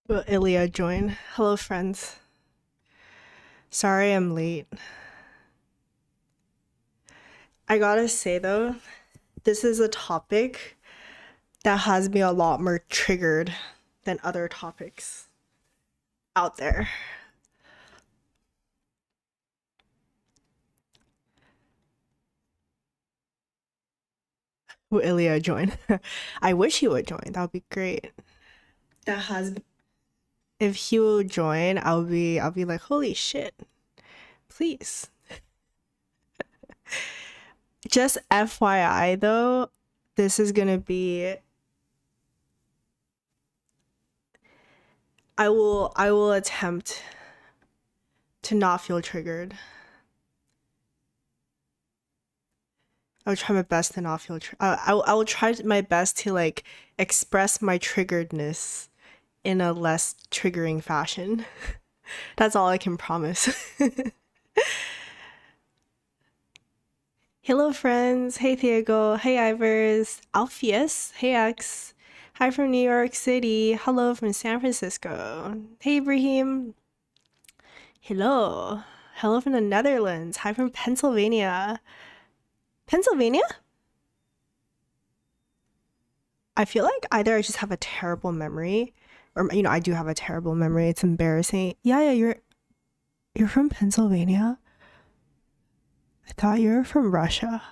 Will Ilya join? Hello, friends. Sorry I'm late. I gotta say though, this is a topic that has me a lot more triggered than other topics out there. Will Ilya join? I wish he would join. That would be great. If he will join, I'll be like, holy shit. Please. Just FYI though, this is gonna be I will attempt to not feel triggered. I will try my best to not feel I will try my best to like express my triggeredness in a less triggering fashion. That's all I can promise. Hello friends. Hey Diego. Hey Ivers. Alpheus. Hey X. Hi from New York City. Hello from San Francisco. Hey Ibrahim. Hello. Hello from the Netherlands. Hi from Pennsylvania. Pennsylvania? I feel like either I just have a terrible memory, or I do have a terrible memory. It's embarrassing. Yeah, you're from Pennsylvania? I thought you were from Russia.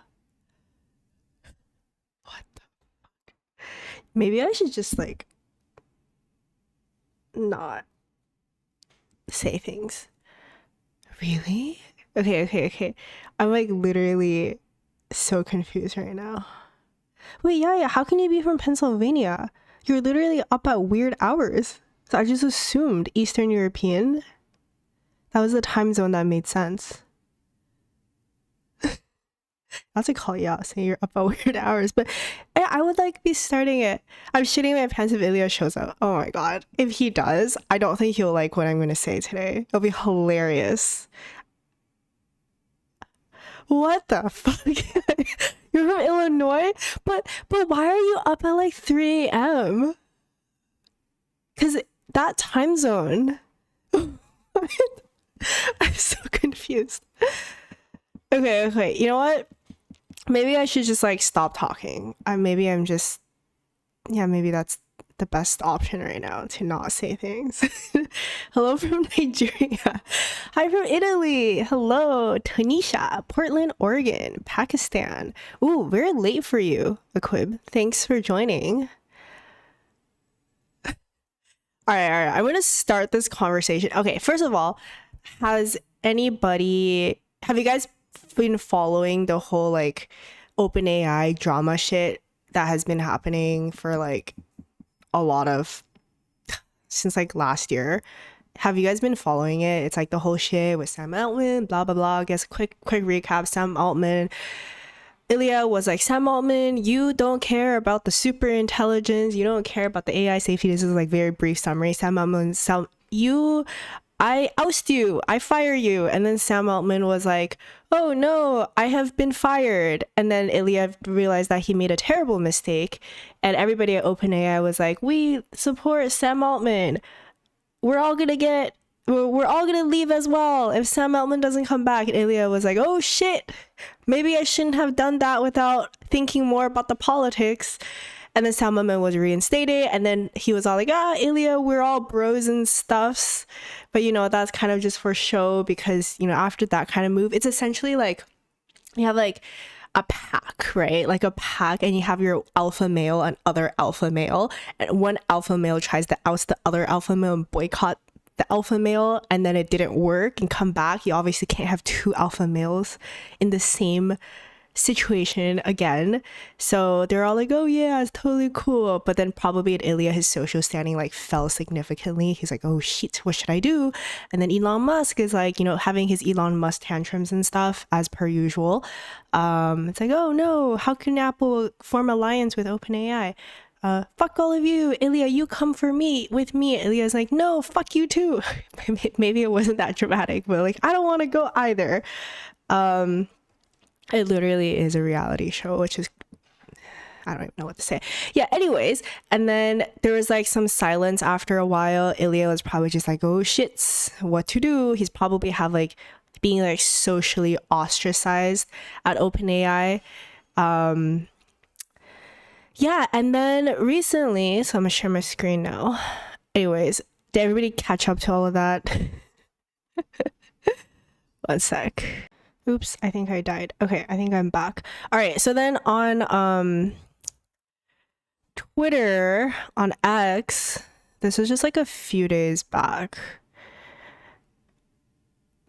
What the fuck? Maybe I should just like not say things. Really? Okay. I'm like literally so confused right now. Wait, yeah, how can you be from Pennsylvania? You're literally up at weird hours. So I just assumed Eastern European. That was the time zone that made sense. Not to call you out saying you're up at weird hours, but I would like be starting it. I'm shitting my pants if Ilya shows up. Oh my god. If he does, I don't think he'll like what I'm gonna say today. It'll be hilarious. What the fuck? You're from Illinois? But why are you up at like 3 a.m.? Because that time zone. I'm so confused. Okay. You know what? Maybe I should just like stop talking. Maybe that's the best option right now, to not say things. Hello from Nigeria. Hi from Italy. Hello, Tanisha, Portland, Oregon, Pakistan. Ooh, very late for you, Equib. Thanks for joining. All right. I'm gonna start this conversation. Okay, first of all, have you guys been following the whole like OpenAI drama shit that has been happening for like a lot of since like last year? Have you guys been following it? It's like the whole shit with Sam Altman, blah blah blah. I guess quick recap. Sam Altman, Ilya was like, Sam Altman, you don't care about the superintelligence, you don't care about the AI safety. This is like very brief summary. Sam Altman, I oust you, I fire you. And then Sam Altman was like, oh no, I have been fired. And then Ilya realized that he made a terrible mistake. And everybody at OpenAI was like, we support Sam Altman. We're all gonna leave as well if Sam Altman doesn't come back. And Ilya was like, oh shit, maybe I shouldn't have done that without thinking more about the politics. And then Sam Altman was reinstated, and then he was all like, Ilya, we're all bros and stuffs. But that's kind of just for show, because after that kind of move, it's essentially like you have like a pack, right? Like a pack, and you have your alpha male and other alpha male, and one alpha male tries to oust the other alpha male and boycott the alpha male, and then it didn't work and come back. You obviously can't have two alpha males in the same situation again. So they're all like, oh yeah, it's totally cool. But then probably at Ilya, his social standing like fell significantly. He's like, oh shit, what should I do? And then Elon Musk is like, having his Elon Musk tantrums and stuff as per usual. It's like, oh no, how can Apple form alliance with OpenAI? Fuck all of you, Ilya, you come with me. Ilya's like, no, fuck you too. Maybe it wasn't that dramatic, but like, I don't want to go either. It literally is a reality show, which is I don't even know what to say. Yeah, anyways, and then there was like some silence after a while. Ilya was probably just like, oh shit, what to do? He's probably have like being like socially ostracized at OpenAI. Yeah, and then recently, so I'm gonna share my screen now. Anyways, did everybody catch up to all of that? One sec. Oops, I think I died. Okay, I think I'm back. All right, so then on Twitter, on X, this was just like a few days back.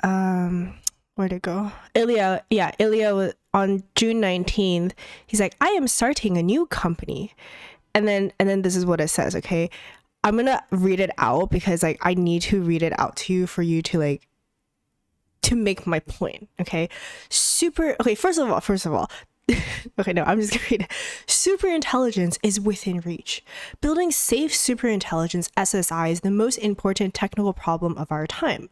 Where'd it go? Ilya was on June 19th. He's like, I am starting a new company. And then this is what it says, okay? I'm gonna read it out because like I need to read it out to you for you to like to make my point, okay? First of all, okay, no, I'm just gonna read it. Superintelligence is within reach. Building safe superintelligence SSI is the most important technical problem of our time.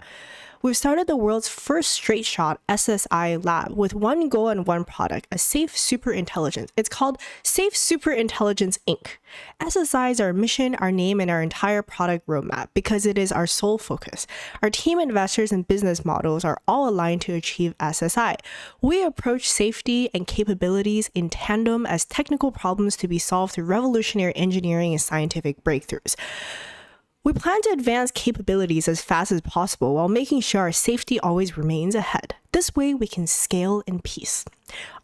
We've started the world's first straight shot SSI lab with one goal and one product, a safe superintelligence. It's called Safe Superintelligence Inc. SSI is our mission, our name, and our entire product roadmap because it is our sole focus. Our team, investors, and business models are all aligned to achieve SSI. We approach safety and capabilities in tandem as technical problems to be solved through revolutionary engineering and scientific breakthroughs. We plan to advance capabilities as fast as possible while making sure our safety always remains ahead. This way, we can scale in peace.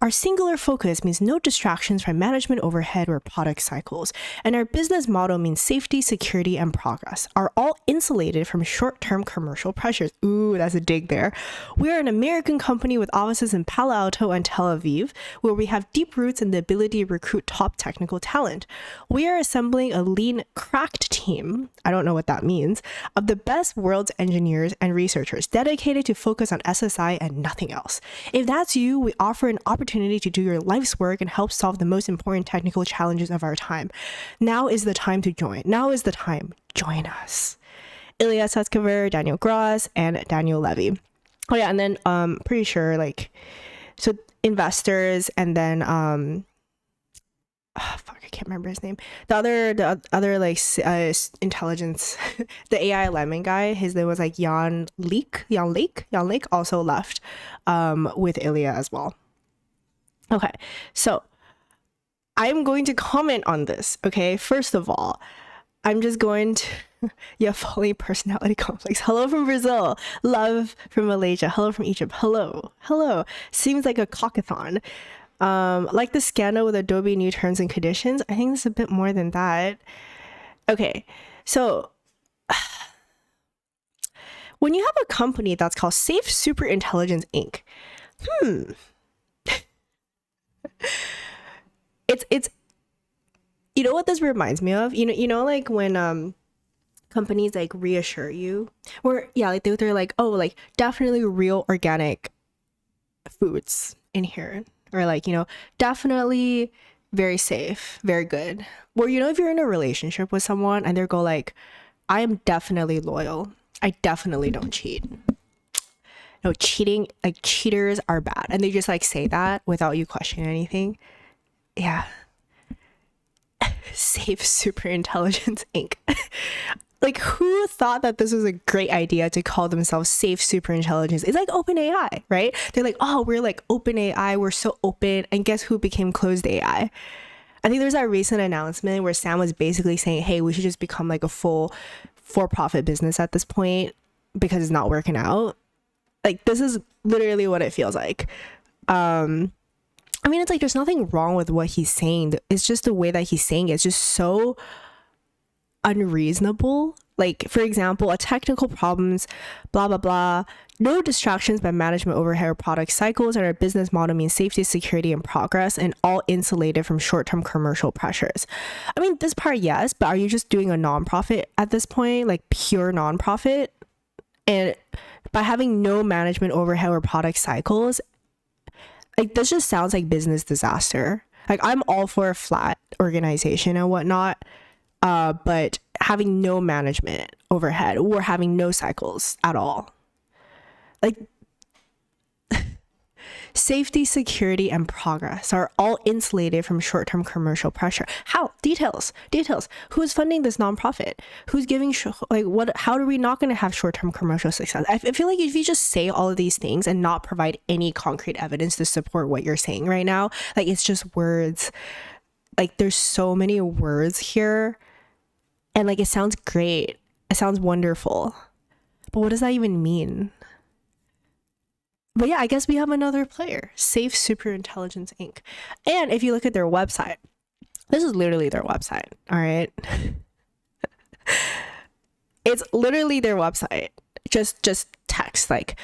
Our singular focus means no distractions from management overhead or product cycles, and our business model means safety, security, and progress are all insulated from short-term commercial pressures. Ooh, that's a dig there. We are an American company with offices in Palo Alto and Tel Aviv, where we have deep roots and the ability to recruit top technical talent. We are assembling a lean, cracked team, I don't know what that means, of the best world's engineers and researchers dedicated to focus on SSI and nothing else. If that's you, we offer an opportunity to do your life's work and help solve the most important technical challenges of our time. Now is the time to join. Now is the time. Join us. Ilya Sutskever, Daniel Gross, and Daniel Levy. Oh yeah, and then pretty sure like so investors and then I can't remember his name. The other like intelligence, the AI lemon guy. His name was like Jan Lake also left, with Ilya as well. Okay, so I'm going to comment on this. Okay, first of all, I'm just going to. Yeah, fully personality complex. Hello from Brazil. Love from Malaysia. Hello from Egypt. Hello. Seems like a cockathon. Like the scandal with Adobe new terms and conditions. I think it's a bit more than that. Okay, so when you have a company that's called Safe Superintelligence Inc. It's you know what this reminds me of? You know like when companies like reassure you, or yeah, like they're like, oh, like definitely real organic foods in here. Or like, you know, definitely very safe, very good. Or, you know, if you're in a relationship with someone and they go like, I am definitely loyal. I definitely don't cheat. No, cheating, like cheaters are bad. And they just like say that without you questioning anything. Yeah. Safe Superintelligence Inc. Like, who thought that this was a great idea to call themselves Safe Superintelligence? It's like OpenAI, right? They're like, oh, we're like OpenAI, we're so open. And guess who became closed AI? I think there's that recent announcement where Sam was basically saying, hey, we should just become like a full for-profit business at this point because it's not working out. Like, this is literally what it feels like. I mean, it's like there's nothing wrong with what he's saying. It's just the way that he's saying it. It's just so unreasonable. Like, for example, a technical problems, blah blah blah, no distractions by management overhead or product cycles, and our business model means safety, security, and progress, and all insulated from short-term commercial pressures. I mean, this part, yes, but are you just doing a nonprofit at this point, like pure nonprofit? And by having no management overhead or product cycles, like this just sounds like business disaster. Like, I'm all for a flat organization and whatnot, but having no management overhead or having no cycles at all, like Safety, security, and progress are all insulated from short-term commercial pressure. How? Details. Who's funding this nonprofit? Who's giving like what? How are we not going to have short-term commercial success? I feel like if you just say all of these things and not provide any concrete evidence to support what you're saying right now, like it's just words. Like there's so many words here, and like it sounds great. It sounds wonderful, but what does that even mean? But yeah, I guess we have another player, Safe Superintelligence Inc. And if you look at their website, this is literally their website, all right? It's literally their website, just text. Like,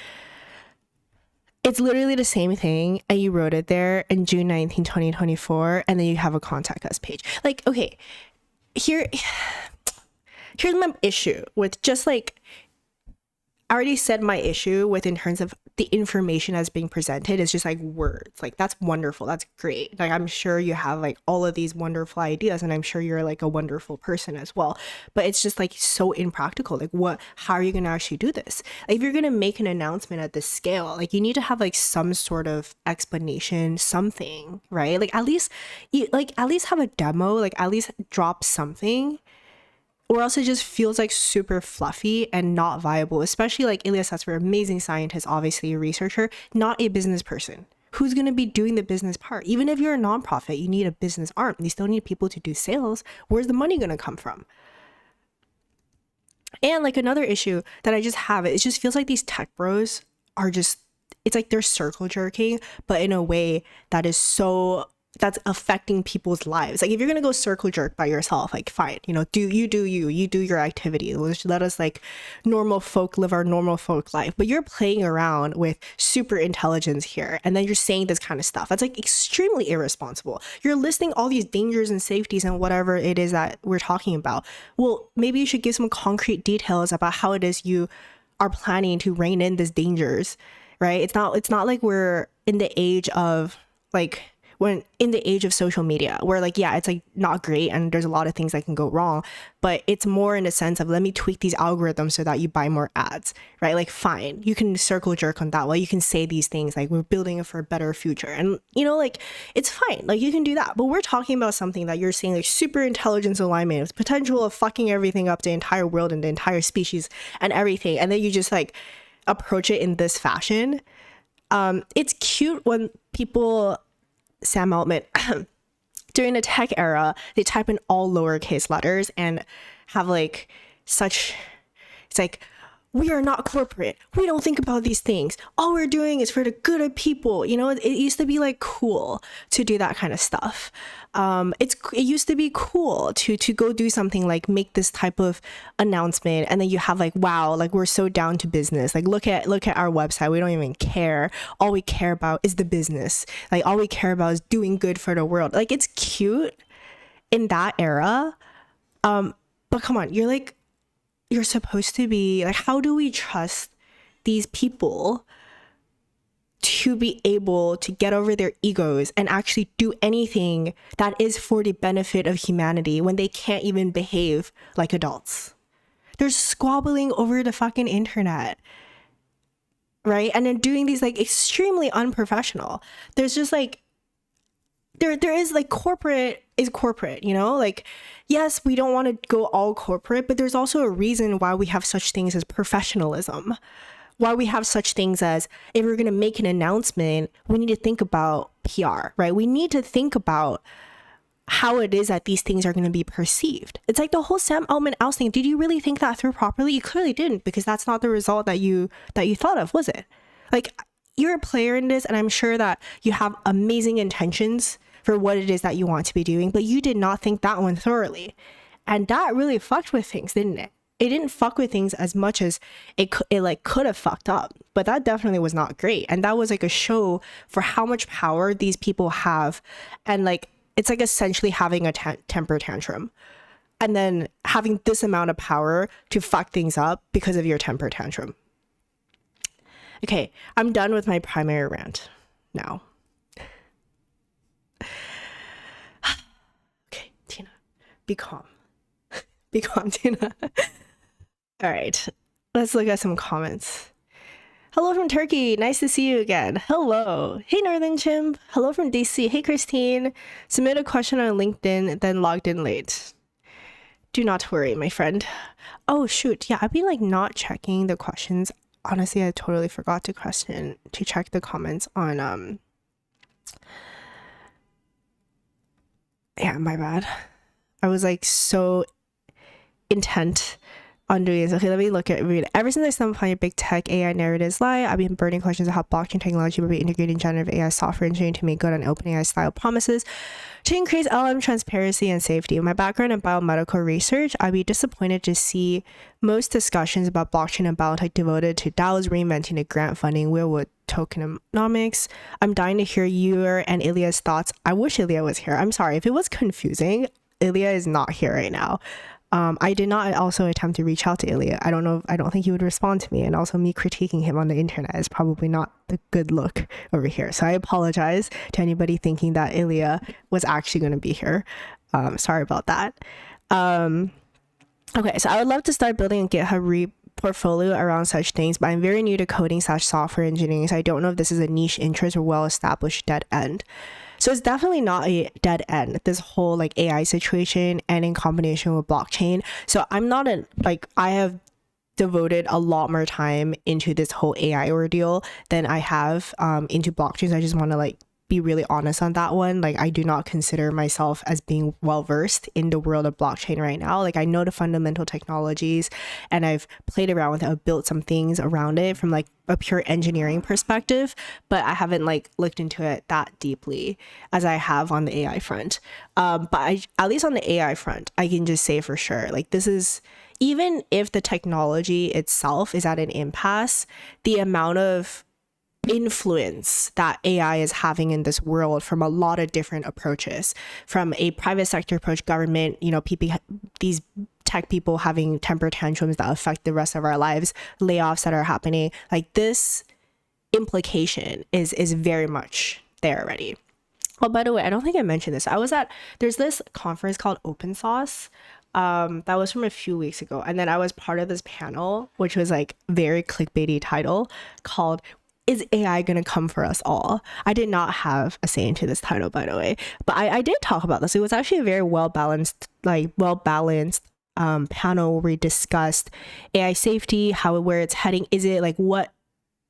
it's literally the same thing, and you wrote it there in June 19, 2024, and then you have a contact us page. Like, okay, here's my issue with just like, I already said my issue with in terms of the information that's being presented is just like words. Like that's wonderful. That's great. Like I'm sure you have like all of these wonderful ideas, and I'm sure you're like a wonderful person as well. But it's just like so impractical. Like how are you going to actually do this? Like if you're going to make an announcement at this scale, like you need to have like some sort of explanation, something, right? Like at least have a demo, like at least drop something. Or else it just feels like super fluffy and not viable, especially like Ilya Sutskever, amazing scientist, obviously a researcher, not a business person. Who's going to be doing the business part? Even if you're a nonprofit, you need a business arm. You still need people to do sales. Where's the money going to come from? And like another issue that I just have, it just feels like these tech bros are just, it's like they're circle jerking, but in a way that is that's affecting people's lives. Like if you're gonna go circle jerk by yourself, like fine, you do your activity. Let us like normal folk live our normal folk life. But you're playing around with super intelligence here, and then you're saying this kind of stuff. That's like extremely irresponsible. You're listing all these dangers and safeties and whatever it is that we're talking about. Well, maybe you should give some concrete details about how it is you are planning to rein in these dangers, right? It's not like we're in the age of like when in the age of social media where like, yeah, it's like not great and there's a lot of things that can go wrong, but it's more in a sense of let me tweak these algorithms so that you buy more ads, right? Like fine, you can circle jerk on that. Well, you can say these things like we're building it for a better future, and like it's fine, like you can do that. But we're talking about something that you're saying like super intelligence alignment with potential of fucking everything up, the entire world and the entire species and everything, and then you just like approach it in this fashion. It's cute when people, Sam Altman, during the tech era, they type in all lowercase letters and have like such, it's like, we are not corporate. We don't think about these things. All we're doing is for the good of people. It used to be like cool to do that kind of stuff. It used to be cool to go do something like make this type of announcement, and then you have like, wow, like we're so down to business. Like look at our website. We don't even care. All we care about is the business. Like all we care about is doing good for the world. Like it's cute in that era. But come on, you're supposed to be like, how do we trust these people to be able to get over their egos and actually do anything that is for the benefit of humanity when they can't even behave like adults? They're squabbling over the fucking internet, right? And then doing these like extremely unprofessional. There's just like, there is like corporate is corporate, like, yes, we don't want to go all corporate, but there's also a reason why we have such things as professionalism, why we have such things as, if we're going to make an announcement, we need to think about PR, right? We need to think about how it is that these things are going to be perceived. It's like the whole Sam Altman oust thing. Did you really think that through properly? You clearly didn't, because that's not the result that you thought of, was it? Like, you're a player in this, and I'm sure that you have amazing intentions for what it is that you want to be doing, but you did not think that one thoroughly. And that really fucked with things, didn't it? It didn't fuck with things as much as it like could have fucked up, but that definitely was not great. And that was like a show for how much power these people have. And like, it's like essentially having a temper tantrum and then having this amount of power to fuck things up because of your temper tantrum. Okay, I'm done with my primary rant now. Okay, Tina, be calm. Be calm, Tina. All right, let's look at some comments. Hello from Turkey. Nice to see you again. Hello. Hey, Northern Chimp. Hello from DC. Hey, Christine. Submit a question on LinkedIn, then logged in late. Do not worry, my friend. Oh, shoot. Yeah, I've been like not checking the questions. Honestly, I totally forgot to check the comments on, yeah, my bad. I was like so intent on doing this. Okay, let me read. Ever since I stumbled upon your big tech AI narratives lie, I've been burning questions of how blockchain technology will be integrating generative AI software engineering to make good on OpenAI style promises to increase LM transparency and safety. With my background in biomedical research, I'd be disappointed to see most discussions about blockchain and biotech devoted to DAOs reinventing the grant funding wheel with tokenomics. I'm dying to hear your and Ilya's thoughts. I wish Ilya was here. I'm sorry if it was confusing. Ilya is not here right now. I did not also attempt to reach out to Ilya. I don't think he would respond to me. And also me critiquing him on the internet is probably not the good look over here. So I apologize to anybody thinking that Ilya was actually going to be here. Sorry about that. Okay, so I would love to start building a GitHub portfolio around such things, but I'm very new to coding/software engineering, so I don't know if this is a niche interest or well-established dead end. So it's definitely not a dead end, this whole like AI situation, and in combination with blockchain. So I have devoted a lot more time into this whole AI ordeal than I have into blockchains. I just want to like be really honest on that one. Like, I do not consider myself as being well versed in the world of blockchain right now. Like, I know the fundamental technologies and I've played around with it. I've built some things around it from like a pure engineering perspective, but I haven't like looked into it that deeply as I have on the AI front. At least on the AI front, I can just say for sure, like, this is, even if the technology itself is at an impasse, the amount of influence that AI is having in this world from a lot of different approaches, from a private sector approach, government, these tech people having temper tantrums that affect the rest of our lives, layoffs that are happening, like, this implication is very much there already. Oh, by the way, I don't think I mentioned this. There's this conference called Open Source that was from a few weeks ago, and then I was part of this panel, which was like very clickbaity title called "Is AI gonna come for us all?" I did not have a say into this title, by the way, but I did talk about this. It was actually a very well balanced panel where we discussed AI safety, where it's heading. Is it like, what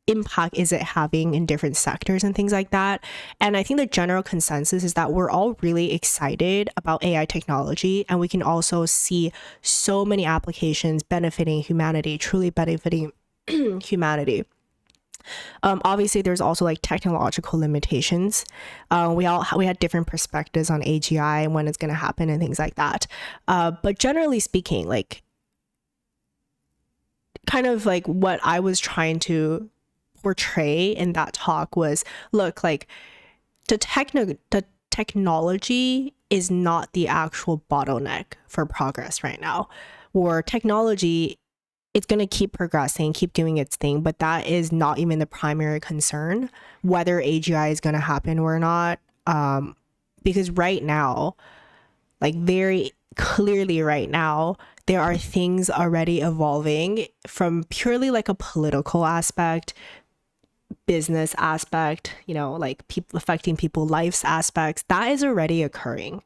impact is it having in different sectors and things like that? And I think the general consensus is that we're all really excited about AI technology, and we can also see so many applications benefiting humanity, truly benefiting humanity. Obviously there's also like technological limitations. We had different perspectives on AGI and when it's going to happen and things like that. But generally speaking, like, kind of like what I was trying to portray in that talk was, look, like, the technology is not the actual bottleneck for progress right now. Or technology, it's going to keep progressing, keep doing its thing, but that is not even the primary concern, whether AGI is going to happen or not. Because right now, like, very clearly right now, there are things already evolving from purely like a political aspect, business aspect, like people affecting people's lives aspects, that is already occurring.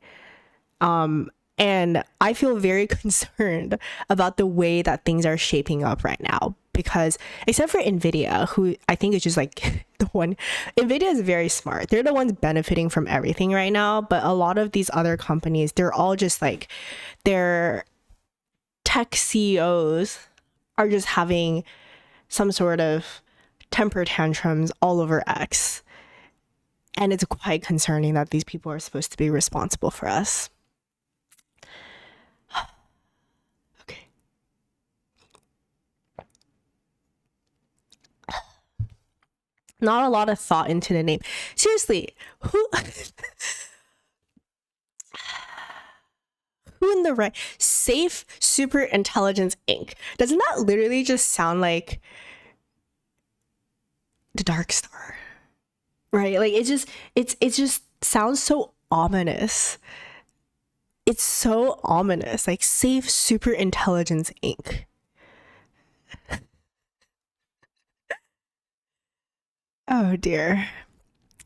And I feel very concerned about the way that things are shaping up right now, because except for NVIDIA, who I think is just like NVIDIA is very smart. They're the ones benefiting from everything right now. But a lot of these other companies, they're all just like, their tech CEOs are just having some sort of temper tantrums all over X. And it's quite concerning that these people are supposed to be responsible for us. Okay. Not a lot of thought into the name. Seriously, who in the right? Safe Superintelligence Inc. Doesn't that literally just sound like the Dark Star? Right? Like, it just sounds so ominous. It's so ominous. Like, Safe Superintelligence Inc. Oh dear.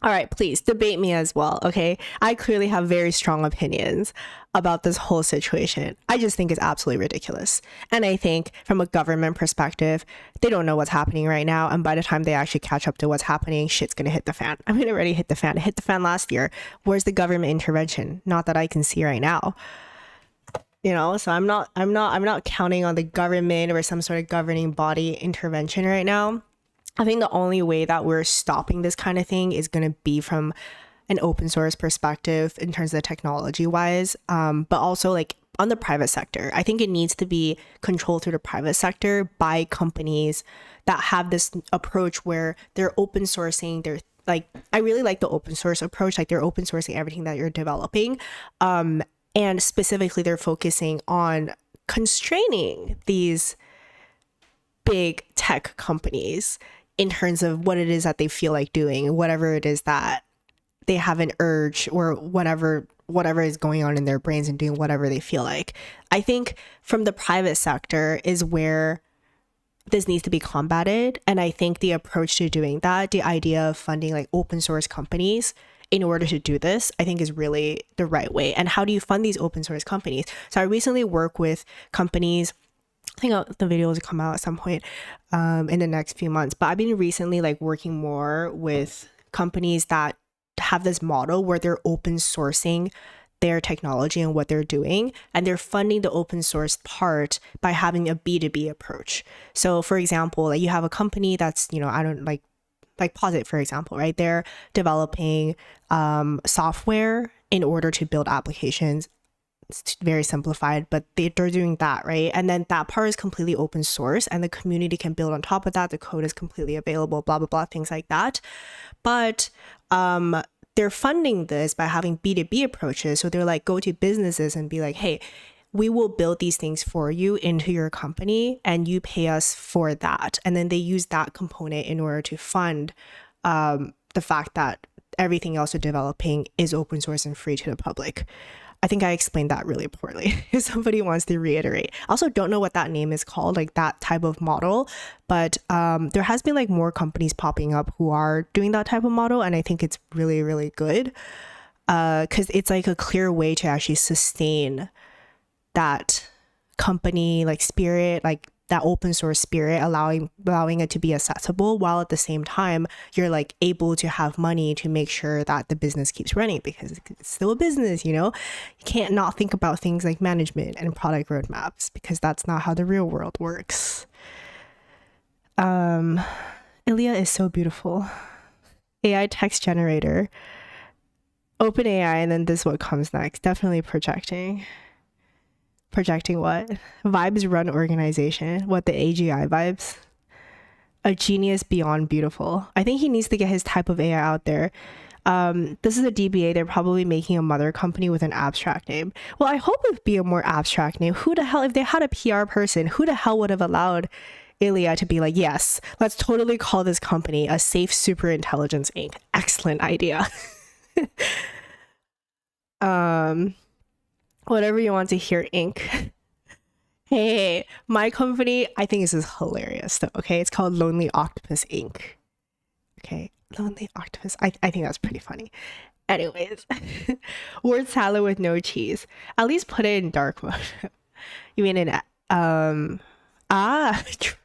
All right, please debate me as well, okay? I clearly have very strong opinions about this whole situation. I just think it's absolutely ridiculous. And I think from a government perspective, they don't know what's happening right now. And by the time they actually catch up to what's happening, shit's gonna hit the fan. I mean, it already hit the fan. It hit the fan last year. Where's the government intervention? Not that I can see right now. You know, so I'm not counting on the government or some sort of governing body intervention right now. I think the only way that we're stopping this kind of thing is going to be from an open source perspective in terms of technology wise, but also like on the private sector. I think it needs to be controlled through the private sector by companies that have this approach where they're open sourcing. They're like, I really like the open source approach. Like they're open sourcing everything that you're developing. And specifically they're focusing on constraining these big tech companies in terms of what it is that they feel like doing, whatever it is that they have an urge or whatever is going on in their brains and doing whatever they feel like. I think from the private sector is where this needs to be combated. And I think the approach to doing that, the idea of funding like open source companies in order to do this, I think is really the right way. And how do you fund these open source companies? So I recently work with companies, I think the video will come out at some point in the next few months. But I've been recently like working more with companies that have this model where they're open sourcing their technology and what they're doing, and they're funding the open source part by having a B2B approach. So for example, like you have a company that's, you know, I don't like Posit, for example, right? They're developing software in order to build applications. It's very simplified, but they're doing that, right? And then that part is completely open source and the community can build on top of that. The code is completely available, blah, blah, blah, things like that. But they're funding this by having B2B approaches. So they're like, go to businesses and be like, hey, we will build these things for you into your company and you pay us for that. And then they use that component in order to fund the fact that everything else they're developing is open source and free to the public. I think I explained that really poorly. If somebody wants to reiterate. I also don't know what that name is called, like that type of model, but there has been like more companies popping up who are doing that type of model. And I think it's really, really good because it's like a clear way to actually sustain that company like spirit, like that open source spirit, allowing it to be accessible, while at the same time you're like able to have money to make sure that the business keeps running, because it's still a business, you know. You can't not think about things like management and product roadmaps, because that's not how the real world works. Ilya is so beautiful. AI text generator, OpenAI, and then this what comes next. Definitely projecting what? Vibes run organization. What, the AGI vibes? A genius beyond beautiful. I think he needs to get his type of AI out there. This is a DBA. They're probably making a mother company with an abstract name. Well, I hope it would be a more abstract name. Who the hell, if they had a PR person, who the hell would have allowed Ilya to be like, yes, let's totally call this company a safe Superintelligence Inc. Excellent idea. Whatever you want to hear, Inc. Hey, my company, I think this is hilarious though, okay? It's called Lonely Octopus Inc. Okay, Lonely Octopus. I think that's pretty funny. Anyways, word salad with no cheese. At least put it in dark mode. You mean in true.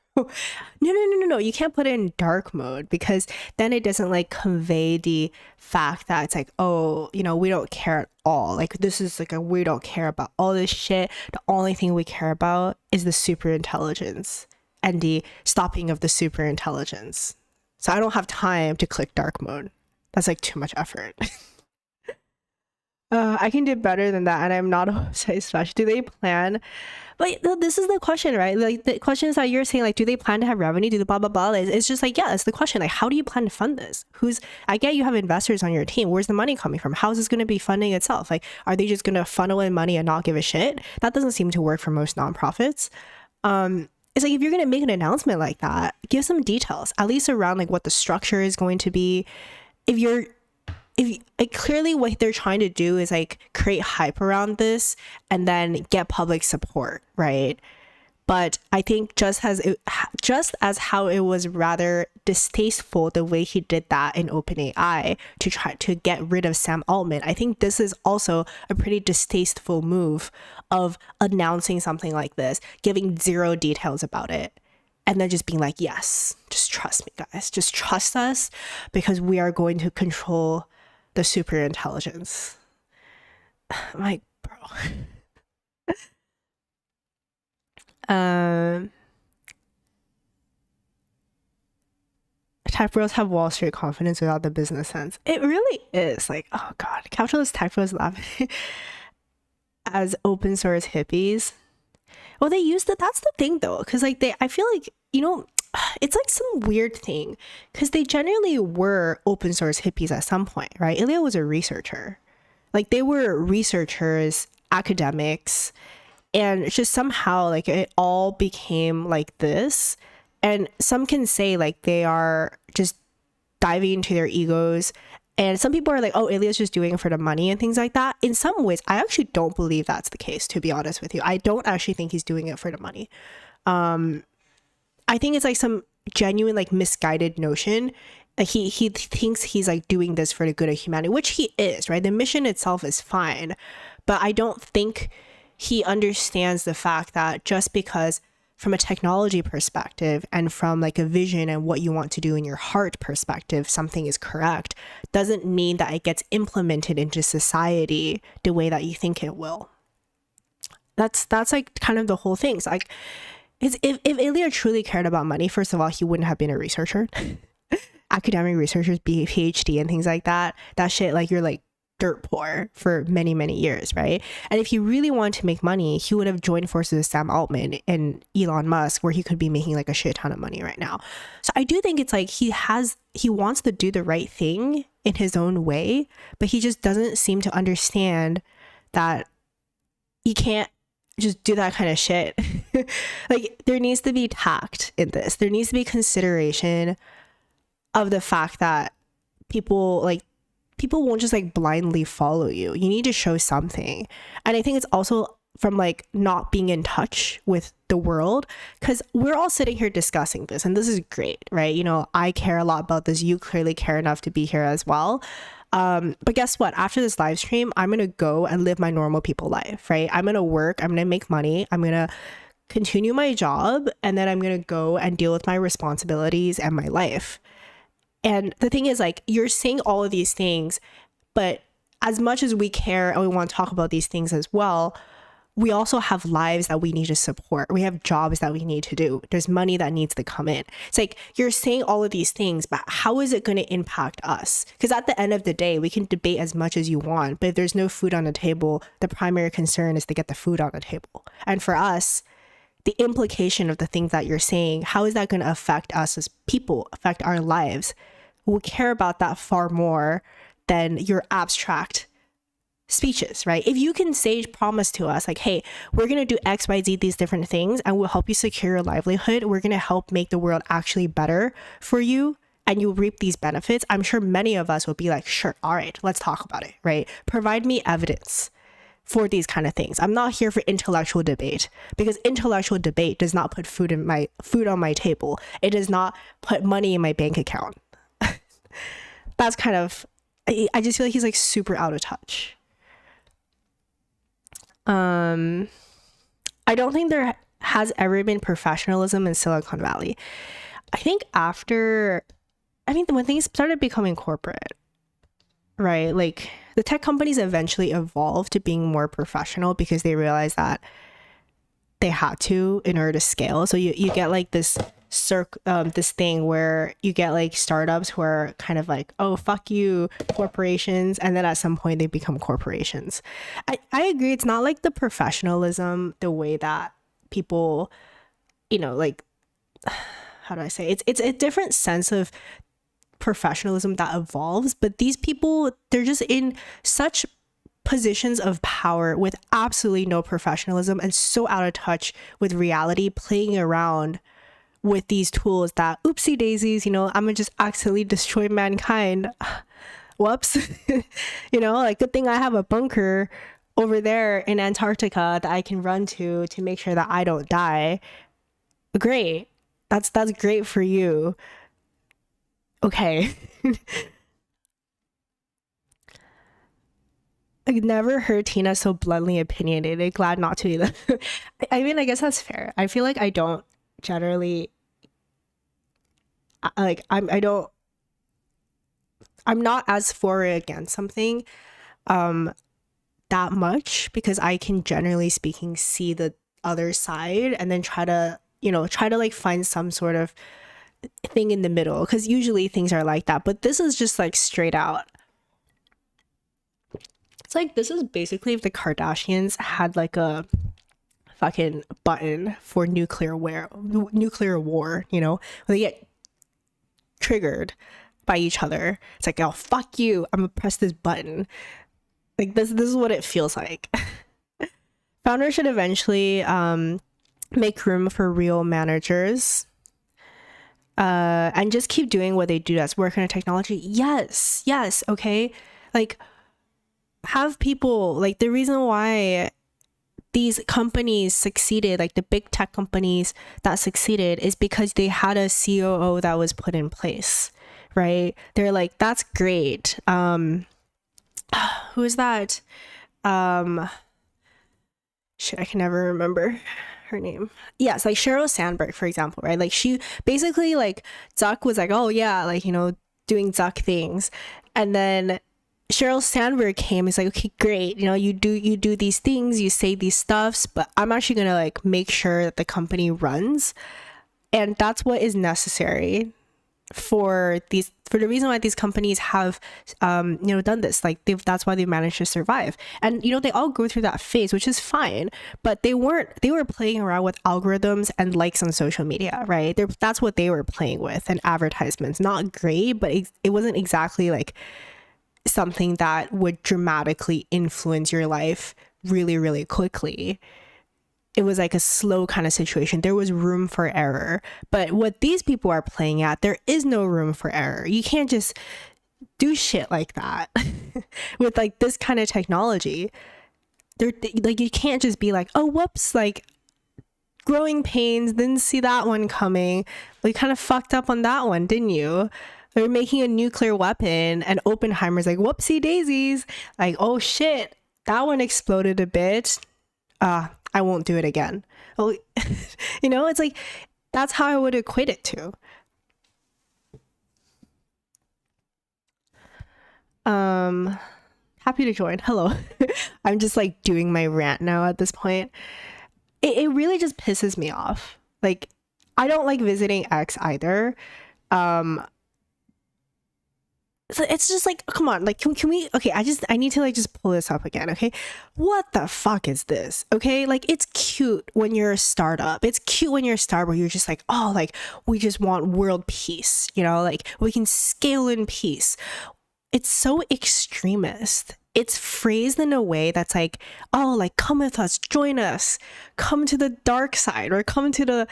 No. You can't put it in dark mode, because then it doesn't like convey the fact that it's like, oh, you know, we don't care at all. Like this is like we don't care about all this shit. The only thing we care about is the superintelligence and the stopping of the superintelligence. So I don't have time to click dark mode. That's like too much effort. I can do better than that, and I'm not a website specialist. Do they plan? But this is the question, right? Like the question is that you're saying, like, do they plan to have revenue? Do the blah blah blah? It's just like, yeah, it's the question. Like, how do you plan to fund this? I get you have investors on your team. Where's the money coming from? How is this going to be funding itself? Like, are they just going to funnel in money and not give a shit? That doesn't seem to work for most nonprofits. It's like, if you're going to make an announcement like that, give some details, at least around like what the structure is going to be. If like, clearly what they're trying to do is like create hype around this and then get public support, right? But I think just as how it was rather distasteful the way he did that in OpenAI to try to get rid of Sam Altman, I think this is also a pretty distasteful move of announcing something like this, giving zero details about it, and then just being like, yes, just trust me, guys, just trust us because we are going to control the superintelligence. I'm like, bro. Tech bros have Wall Street confidence without the business sense. It really is like, oh god, capitalist tech bros laughing as open source hippies. Well, they used it. That's the thing though, because like I feel like, you know, it's like some weird thing because they generally were open source hippies at some point, right? Ilya was a researcher. Like they were researchers, academics, and it's just somehow like it all became like this. And some can say like they are just diving into their egos. And some people are like, oh, Ilya's just doing it for the money and things like that. In some ways, I actually don't believe that's the case, to be honest with you. I don't actually think he's doing it for the money. I think it's like some genuine like misguided notion. Like he thinks he's like doing this for the good of humanity, which he is, right? The mission itself is fine. But I don't think he understands the fact that just because from a technology perspective and from like a vision and what you want to do in your heart perspective, something is correct, doesn't mean that it gets implemented into society the way that you think it will. That's like kind of the whole thing. It's like, if Ilya truly cared about money, first of all, he wouldn't have been a researcher. Academic researchers, PhD and things like that. That shit, like you're like dirt poor for many, many years, right? And if he really wanted to make money, he would have joined forces with Sam Altman and Elon Musk, where he could be making like a shit ton of money right now. So I do think it's like he wants to do the right thing in his own way, but he just doesn't seem to understand that you can't just do that kind of shit. Like there needs to be tact in this. There needs to be consideration of the fact that people won't just like blindly follow you. You need to show something. And I think it's also from like not being in touch with the world, because we're all sitting here discussing this and this is great, right? You know, I care a lot about this. You clearly care enough to be here as well. But guess what? After this live stream, I'm going to go and live my normal people life, right? I'm going to work. I'm going to make money. I'm going to continue my job. And then I'm going to go and deal with my responsibilities and my life. And the thing is, like, you're saying all of these things, but as much as we care and we want to talk about these things as well, we also have lives that we need to support. We have jobs that we need to do. There's money that needs to come in. It's like you're saying all of these things, but how is it going to impact us? Because at the end of the day, we can debate as much as you want, but if there's no food on the table, the primary concern is to get the food on the table. And for us, the implication of the things that you're saying, how is that going to affect us as people, affect our lives? We'll care about that far more than your abstract speeches, right? If you can promise to us like, hey, we're going to do X, Y, Z, these different things, and we'll help you secure your livelihood. We're going to help make the world actually better for you, and you'll reap these benefits. I'm sure many of us will be like, sure, all right, let's talk about it, right? Provide me evidence for these kind of things. I'm not here for intellectual debate, because intellectual debate does not put food on my table. It does not put money in my bank account. That's kind of, I just feel like he's like super out of touch. I don't think there has ever been professionalism in Silicon Valley. I think when things started becoming corporate, right? Like the tech companies eventually evolved to being more professional because they realized that they had to in order to scale. So you get like this thing where you get like startups who are kind of like, oh, fuck you, corporations, and then at some point they become corporations. I agree, it's not like the professionalism the way that people, you know, like, how do I say, it's a different sense of professionalism that evolves, but these people, they're just in such positions of power with absolutely no professionalism and so out of touch with reality, playing around with these tools that, oopsie daisies, you know, I'm gonna just accidentally destroy mankind. Whoops. You know, like, good thing I have a bunker over there in Antarctica that I can run to make sure that I don't die. Great. That's great for you. Okay. I never heard Tina so bluntly opinionated. Glad not to either. I mean, I guess that's fair. I feel like I don't generally like I'm not as for or against something that much, because I can, generally speaking, see the other side and then try to like find some sort of thing in the middle, because usually things are like that. But this is just like straight out. It's like, this is basically if the Kardashians had like a fucking button for nuclear war, you know, when they get triggered by each other. It's like, oh, fuck you, I'm gonna press this button. Like, this is what it feels like. Founders should eventually make room for real managers, and just keep doing what they do, that's work on a technology. Yes, okay. Like, have people, like, the reason why these companies succeeded, like the big tech companies that succeeded, is because they had a COO that was put in place, right? They're like, that's great. Who is that? Shit, I can never remember her name. Yes, like Sheryl Sandberg, for example, right? Like, she basically, like, Zuck was like, oh yeah, like, you know, doing Zuck things, and then Sheryl Sandberg came. It's like, okay, great, you know, you do these things, you say these stuffs, but I'm actually gonna like make sure that the company runs. And that's what is necessary for the reason why these companies have you know, done this. Like, that's why they managed to survive. And you know, they all go through that phase, which is fine, but they were playing around with algorithms and likes on social media, right? That's what they were playing with, and advertisements. Not great, but it wasn't exactly like something that would dramatically influence your life really, really quickly. It was like a slow kind of situation. There was room for error. But what these people are playing at, there is no room for error. You can't just do shit like that with like this kind of technology. Like, you can't just be like, oh, whoops, like, growing pains, didn't see that one coming. We kind of fucked up on that one, didn't you? They're making a nuclear weapon, and Oppenheimer's like, whoopsie daisies. Like, oh shit, that one exploded a bit. I won't do it again. Oh, you know, it's like, that's how I would equate it to. Happy to join. Hello. I'm just like doing my rant now at this point. It really just pisses me off. Like, I don't like visiting X either. So it's just like, come on, like, can we, okay, I need to like just pull this up again, okay? What the fuck is this? Okay, like, it's cute when you're a startup. It's cute when you're a startup where you're just like, oh, like, we just want world peace, you know, like, we can scale in peace. It's so extremist. It's phrased in a way that's like, oh, like, come with us, join us, come to the dark side, or come to the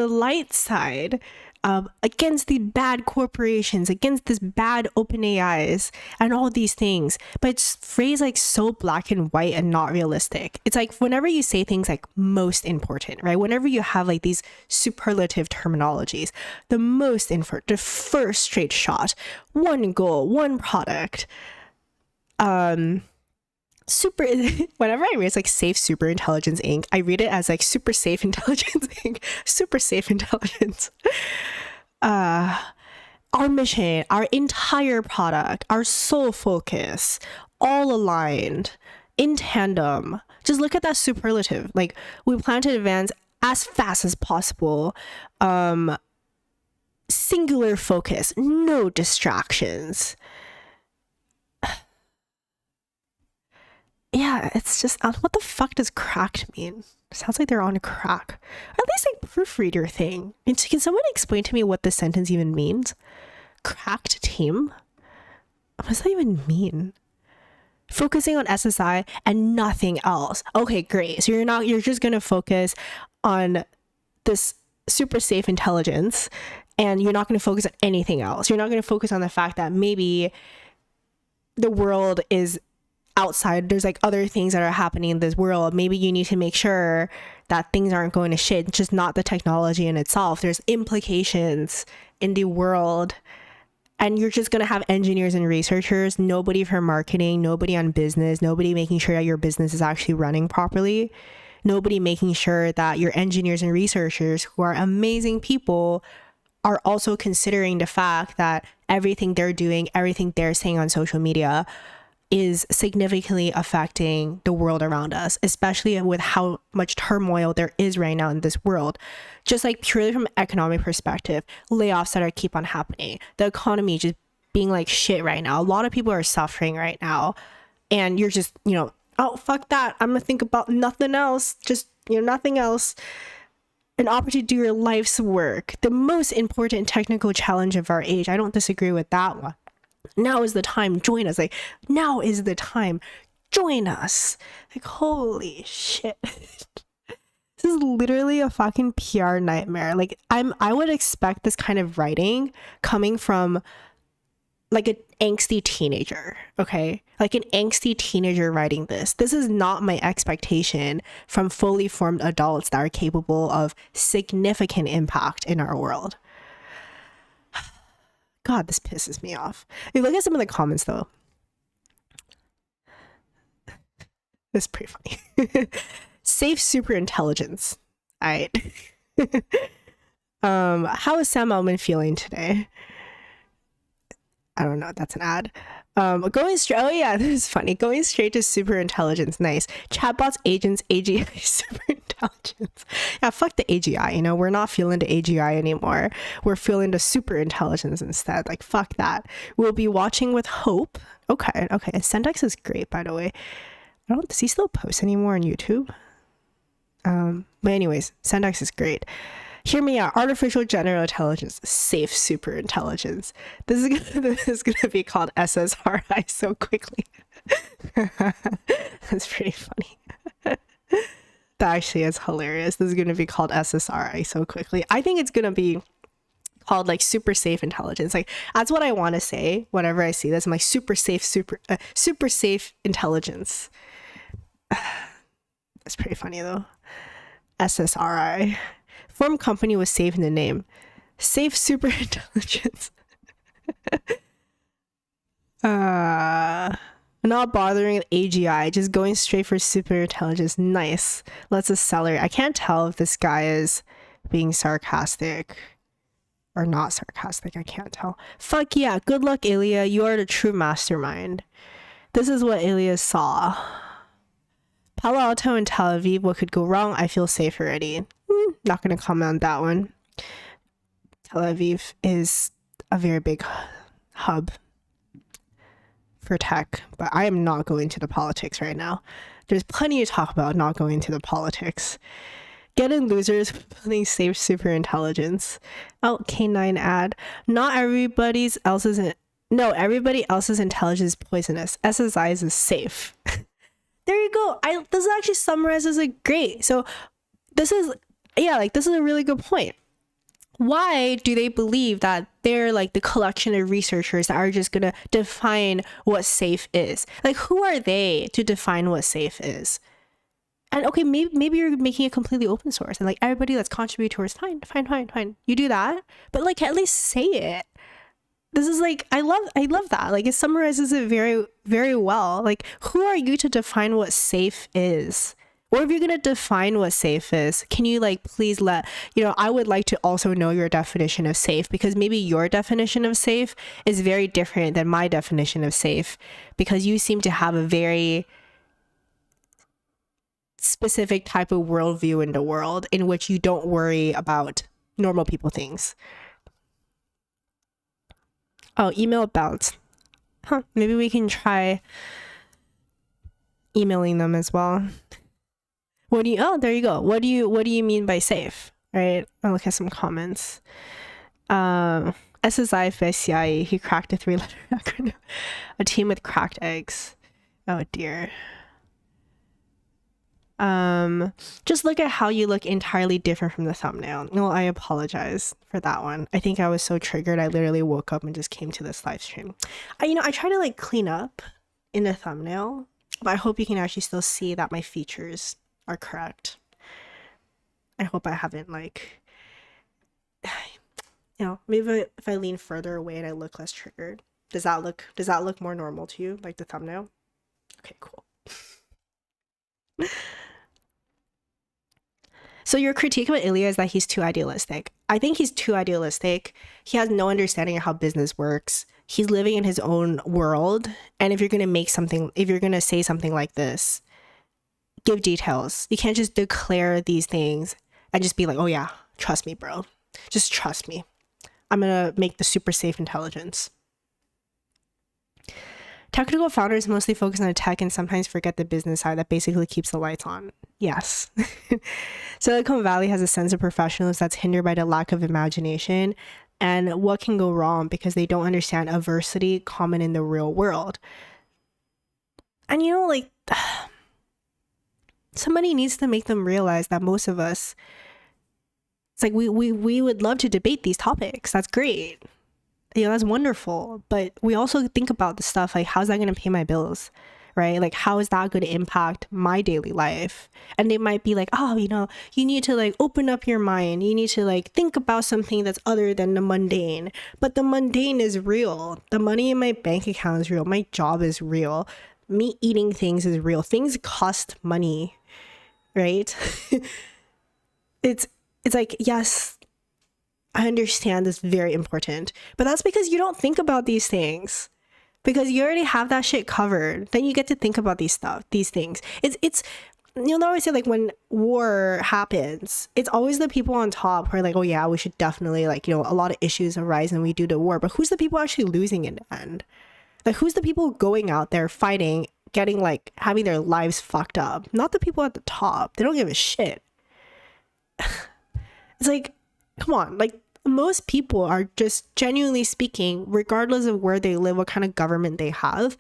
light side. Against the bad corporations, against this bad OpenAIs and all these things. But it's phrased like so black and white and not realistic. It's like, whenever you say things like most important, right? Whenever you have like these superlative terminologies, the first straight shot, one goal, one product, super, whenever I read it's like safe Superintelligence Inc., I read it as like super safe intelligence Inc., super safe intelligence. Our mission, our entire product, our sole focus, all aligned in tandem. Just look at that superlative. Like, we plan to advance as fast as possible. Singular focus, no distractions. Yeah, it's just, what the fuck does cracked mean? Sounds like they're on crack. Or at least like proofreader thing. Can someone explain to me what this sentence even means? Cracked team? What does that even mean? Focusing on SSI and nothing else. Okay, great. So you're just gonna focus on this super safe intelligence, and you're not gonna focus on anything else. You're not gonna focus on the fact that maybe the world is outside, there's like other things that are happening in this world. Maybe you need to make sure that things aren't going to shit. It's just not the technology in itself. There's implications in the world. And you're just going to have engineers and researchers, nobody for marketing, nobody on business, nobody making sure that your business is actually running properly, nobody making sure that your engineers and researchers, who are amazing people, are also considering the fact that everything they're doing, everything they're saying on social media is significantly affecting the world around us, especially with how much turmoil there is right now in this world. Just like purely from an economic perspective, layoffs that are keep on happening, the economy just being like shit right now. A lot of people are suffering right now, and you're just, you know, oh, fuck that. I'm gonna think about nothing else. Just, you know, nothing else. An opportunity to do your life's work. The most important technical challenge of our age. I don't disagree with that one. Now is the time, join us. Like, now is the time, join us. Like, holy shit. This is literally a fucking PR nightmare. Like, I would expect this kind of writing coming from like an angsty teenager, okay? Like an angsty teenager writing this. This is not my expectation from fully formed adults that are capable of significant impact in our world. God, this pisses me off. Hey, look at some of the comments though. This is pretty funny. Safe superintelligence. All right. How is Sam Altman feeling today? I don't know. That's an ad. Going straight. Oh yeah, this is funny. Going straight to superintelligence. Nice. Chatbots, agents, AGI, superintelligence. Yeah, fuck the AGI. You know, we're not feeling the AGI anymore. We're feeling the superintelligence instead. Like, fuck that. We'll be watching with hope. Okay. And Sendex is great, by the way. Does he still post anymore on YouTube? But anyways, Sendex is great. Hear me out. Artificial general intelligence, safe superintelligence. This is gonna be called SSRI so quickly. That's pretty funny. That actually is hilarious. This is gonna be called SSRI so quickly. I think it's gonna be called like super safe intelligence. Like, that's what I want to say whenever I see this. I'm like, super safe intelligence. That's pretty funny though. SSRI. Form company was safe in the name. Safe superintelligence. Not bothering with AGI, just going straight for superintelligence. Nice. Let's accelerate. I can't tell if this guy is being sarcastic or not sarcastic. I can't tell. Fuck yeah. Good luck, Ilya. You are the true mastermind. This is what Ilya saw. Palo Alto and Tel Aviv, what could go wrong? I feel safe already. Not going to comment on that one. Tel Aviv is a very big hub for tech, but I am not going to the politics right now. There's plenty to talk about, not going to the politics. Get in losers, building safe superintelligence. Oh, K9 ad. Everybody else's intelligence is poisonous. SSIs is safe. There you go. This actually summarizes it great. So this is a really good point. Why do they believe that they're like the collection of researchers that are just gonna define what safe is? Like, who are they to define what safe is? And okay, maybe you're making it completely open source and like everybody that's contributed towards fine. You do that, but like at least say it. This is like, I love that. Like, it summarizes it very, very well. Like, who are you to define what safe is? Or if you're going to define what safe is, can you like, please I would like to also know your definition of safe, because maybe your definition of safe is very different than my definition of safe, because you seem to have a very specific type of worldview in the world in which you don't worry about normal people things. Oh, email bounced. Huh, maybe we can try emailing them as well. There you go. What do you mean by safe? Right? I'll look at some comments. SSI FSCI, he cracked a 3-letter acronym. A team with cracked eggs. Oh dear. Just look at how you look entirely different from the thumbnail. Well, I apologize for that one. I think I was so triggered I literally woke up and just came to this live stream. I try to like clean up in the thumbnail, But I hope you can actually still see that my features are correct. I hope I haven't like, maybe if I lean further away and I look less triggered. Does that look more normal to you, like the thumbnail? Okay, cool. So your critique of Ilya is that he's too idealistic. I think he's too idealistic. He has no understanding of how business works. He's living in his own world. And if you're going to say something like this, give details. You can't just declare these things and just be like, oh yeah, trust me, bro. Just trust me. I'm going to make the super safe intelligence. Technical founders mostly focus on the tech and sometimes forget the business side that basically keeps the lights on. Yes. Silicon Valley has a sense of professionalism that's hindered by the lack of imagination and what can go wrong because they don't understand adversity common in the real world. And like, somebody needs to make them realize that most of us, it's like we would love to debate these topics. That's great. That's wonderful. But we also think about the stuff like, how's that going to pay my bills? Right? Like, how is that going to impact my daily life? And they might be like, oh, you need to like open up your mind. You need to like think about something that's other than the mundane. But the mundane is real. The money in my bank account is real. My job is real. Me eating things is real. Things cost money, right? It's like, yes, I understand this, very important, but that's because you don't think about these things because you already have that shit covered. Then you get to think about these things. It's you'll always say like when war happens, it's always the people on top who are like, oh yeah, we should definitely like, a lot of issues arise and we do the war, but who's the people actually losing in the end? Like, who's the people going out there fighting, getting like having their lives fucked up? Not the people at the top. They don't give a shit. It's like, come on, like most people are just genuinely speaking, regardless of where they live, what kind of government they have,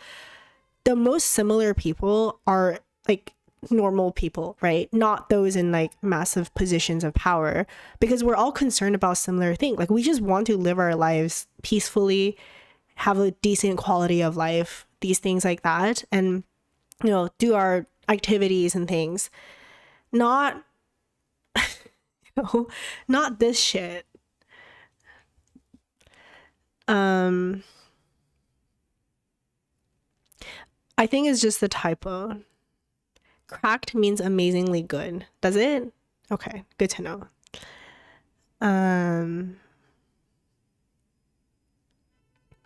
the most similar people are like normal people, right? Not those in like massive positions of power, because we're all concerned about similar things. Like, we just want to live our lives peacefully, have a decent quality of life, these things like that, and do our activities and things. Not not this shit. I think it's just the typo. Cracked means amazingly good. Does it? Okay, good to know.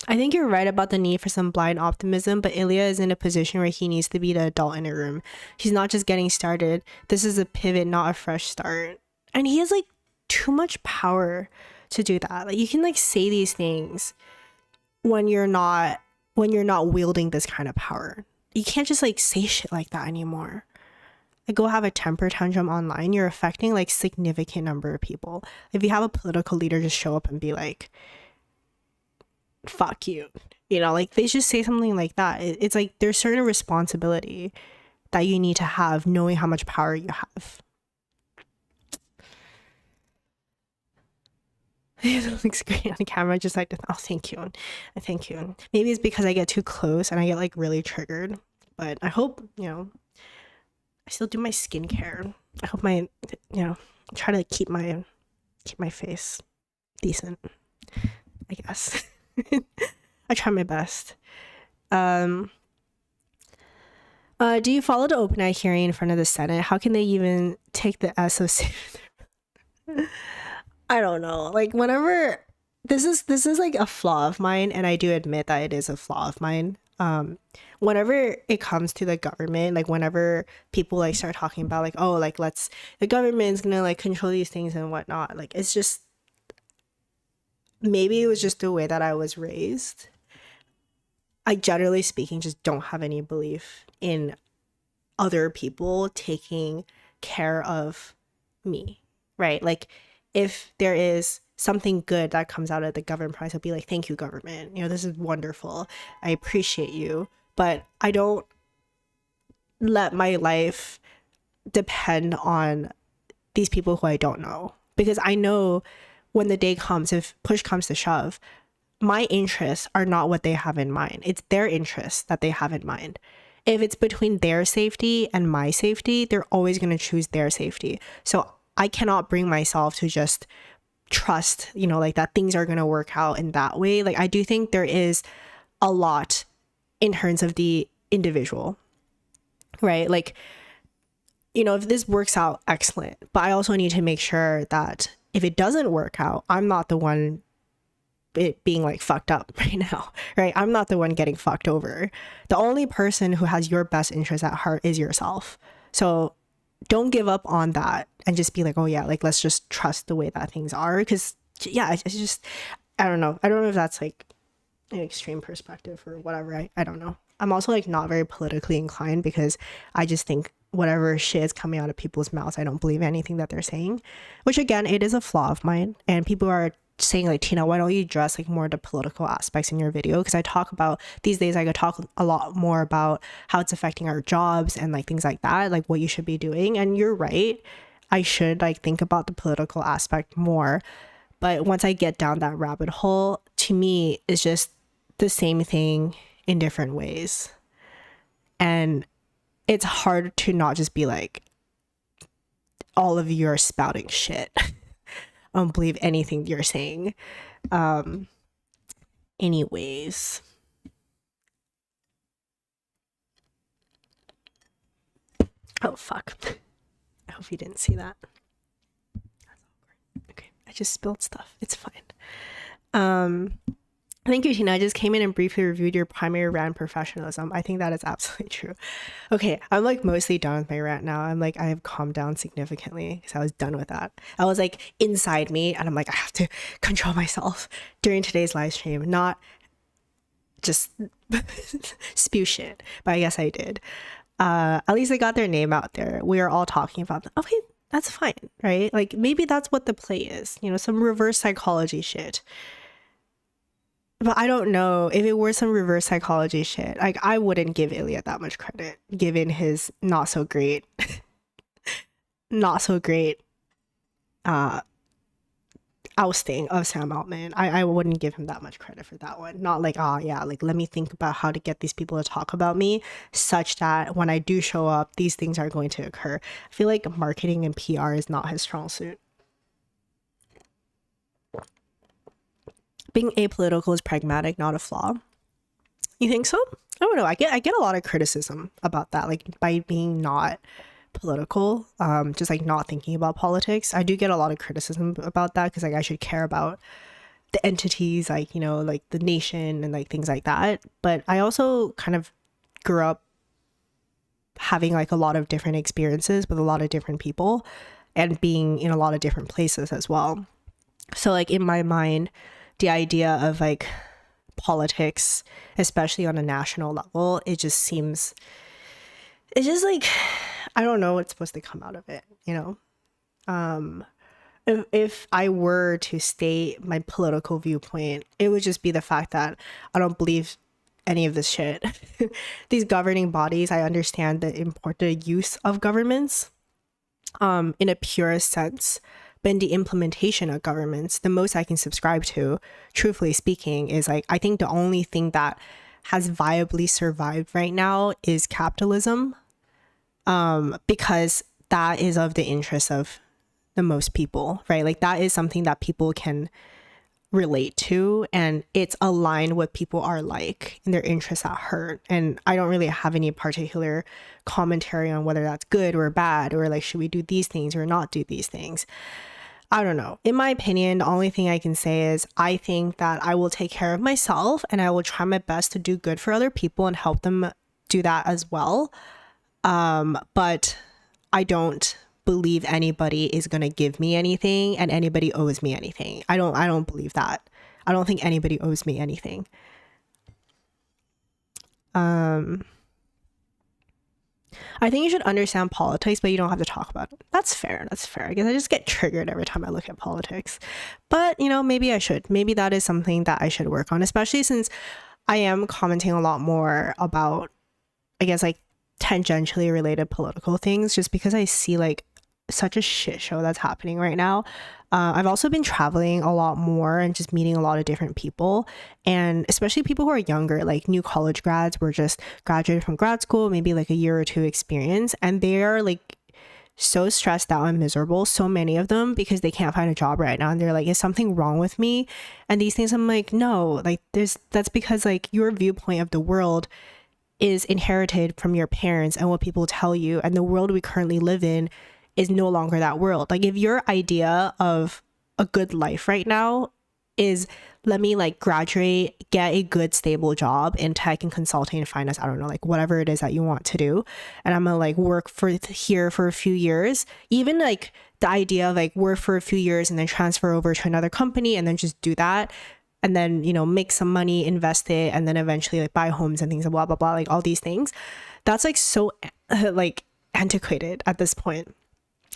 I think you're right about the need for some blind optimism, but Ilya is in a position where he needs to be the adult in the room. He's not just getting started. This is a pivot, not a fresh start. And he has like too much power to do that. Like, you can like say these things when you're not wielding this kind of power. You can't just like say shit like that anymore. Like, go have a temper tantrum online, you're affecting like significant number of people. If you have a political leader just show up and be like, fuck you, like they just say something like that. It's like there's certain responsibility that you need to have, knowing how much power you have. It looks great on camera, just like, oh, thank you. Maybe it's because I get too close and I get like really triggered, but I hope I still do my skincare. I hope my try to keep my face decent, I guess. I try my best. Do you follow the OpenAI hearing in front of the Senate? How can they even take the SOC? I don't know. Like, whenever this is like a flaw of mine, and I do admit that it is a flaw of mine. Whenever it comes to the government, like whenever people like start talking about like, oh, like the government's gonna like control these things and whatnot, like it's just, maybe it was just the way that I was raised. I generally speaking just don't have any belief in other people taking care of me, right? Like, if there is something good that comes out of the government price, I'll be like, thank you, government. This is wonderful. I appreciate you. But I don't let my life depend on these people who I don't know. Because I know when the day comes, if push comes to shove, my interests are not what they have in mind. It's their interests that they have in mind. if it's between their safety and my safety, they're always going to choose their safety. So I cannot bring myself to just trust, you know, like that things are going to work out in that way. Like I do think there is a lot in terms of the individual, right? Like, you know, if this works out, excellent. But I also need to make sure that if it doesn't work out, I'm not the one it being like fucked up right now, right? I'm not the one getting fucked over. The only person who has your best interest at heart is yourself. So don't give up on that and just be like, oh yeah, like let's just trust the way that things are. Because yeah, it's just, I don't know if that's like an extreme perspective or whatever. I don't know. I'm also like not very politically inclined because I just think whatever shit is coming out of people's mouths, I don't believe anything that they're saying, which again, it is a flaw of mine. And people are saying like, Tina, why don't you address like more the political aspects in your video? Because I talk about these days, I could talk a lot more about how it's affecting our jobs and like things like that, like what you should be doing. And you're right, I should like think about the political aspect more. But once I get down that rabbit hole, to me, it's just the same thing in different ways. And it's hard to not just be like, all of you are spouting shit. I don't believe anything you're saying. Anyways. Oh, fuck. I hope you didn't see that. Okay, I just spilled stuff. It's fine. Thank you, Tina. I just came in and briefly reviewed your primary rant professionalism. I think that is absolutely true. Okay, I'm like mostly done with my rant now. I'm like, I have calmed down significantly because I was done with that. I was like inside me and I'm like, I have to control myself during today's live stream, not just spew shit. But I guess I did. At least I got their name out there. We are all talking about them. Okay, that's fine, right? Like maybe that's what the play is, you know, some reverse psychology shit. But I don't know if it were some reverse psychology shit. Like I wouldn't give Ilya that much credit, given his not so great ousting of Sam Altman. I wouldn't give him that much credit for that one. Not like, yeah, like let me think about how to get these people to talk about me such that when I do show up, these things are going to occur. I feel like marketing and PR is not his strong suit. Being apolitical is pragmatic, not a flaw. You think so? I don't know. I get a lot of criticism about that, like by being not political, just like not thinking about politics. I do get a lot of criticism about that because like I should care about the entities, like, you know, like the nation and like things like that. But I also kind of grew up having like a lot of different experiences with a lot of different people and being in a lot of different places as well. So like in my mind, the idea of like politics, especially on a national level, it just seems, it's just like, I don't know what's supposed to come out of it, you know? If I were to state my political viewpoint, it would just be the fact that I don't believe any of this shit. These governing bodies, I understand the important use of governments in a purest sense. But in the implementation of governments, the most I can subscribe to, truthfully speaking, is like, I think the only thing that has viably survived right now is capitalism, because that is of the interest of the most people, right? Like that is something that people can relate to and it's aligned with people are like in their interests at heart. And I don't really have any particular commentary on whether that's good or bad or like, should we do these things or not do these things? I don't know. In my opinion, the only thing I can say is I think that I will take care of myself and I will try my best to do good for other people and help them do that as well. But I don't believe anybody is going to give me anything and anybody owes me anything. I don't believe that. I don't think anybody owes me anything. I think you should understand politics, but you don't have to talk about it. That's fair. That's fair. I guess I just get triggered every time I look at politics. But, you know, maybe I should. Maybe that is something that I should work on, especially since I am commenting a lot more about, I guess, like tangentially related political things, just because I see like such a shit show that's happening right now. I've also been traveling a lot more and just meeting a lot of different people, and especially people who are younger, like new college grads were just graduated from grad school, maybe like a year or two experience, and they are like so stressed out and miserable, so many of them, because they can't find a job right now, and they're like, is something wrong with me? And these things, I'm like, no, like that's because like your viewpoint of the world is inherited from your parents and what people tell you, and the world we currently live in is no longer that world. Like if your idea of a good life right now is, let me like graduate, get a good stable job in tech and consulting and finance, I don't know, like whatever it is that you want to do, and I'm gonna like work for here for a few years, even like the idea of like work for a few years and then transfer over to another company and then just do that, and then, you know, make some money, invest it, and then eventually like buy homes and things, and blah blah blah, like all these things, that's like so like antiquated at this point,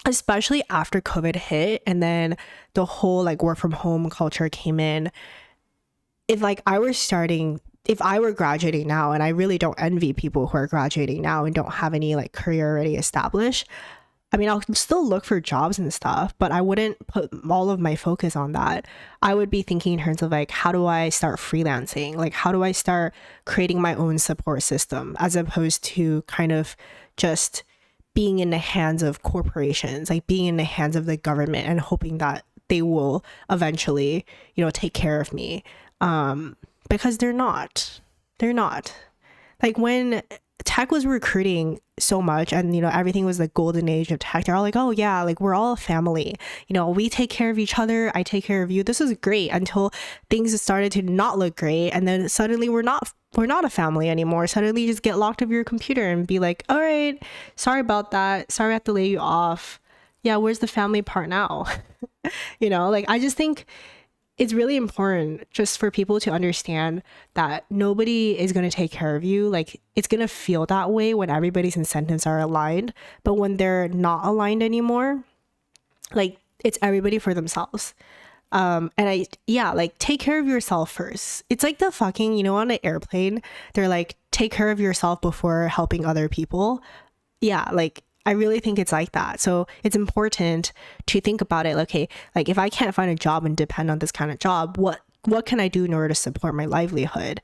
especially after COVID hit and then the whole like work from home culture came in. If I were graduating now, and I really don't envy people who are graduating now and don't have any like career already established, I mean, I'll still look for jobs and stuff, but I wouldn't put all of my focus on that. I would be thinking in terms of like, how do I start freelancing? Like, how do I start creating my own support system, as opposed to kind of just being in the hands of corporations, like being in the hands of the government and hoping that they will eventually, you know, take care of me. Because they're not. Like when tech was recruiting so much and, you know, everything was the golden age of tech, they're all like, oh yeah, like we're all a family, you know, we take care of each other, I take care of you, this is great, until things started to not look great, and then suddenly we're not a family anymore. Suddenly you just get locked of your computer and be like, all right, sorry about that, sorry I have to lay you off, yeah, where's the family part now? You know, like I just think it's really important just for people to understand that nobody is going to take care of you. Like it's going to feel that way when everybody's incentives are aligned, but when they're not aligned anymore, like it's everybody for themselves. Like take care of yourself first. It's like the fucking, you know, on an airplane, they're like, take care of yourself before helping other people. Yeah, like I really think it's like that. So it's important to think about it. Okay, like if I can't find a job and depend on this kind of job, what can I do in order to support my livelihood?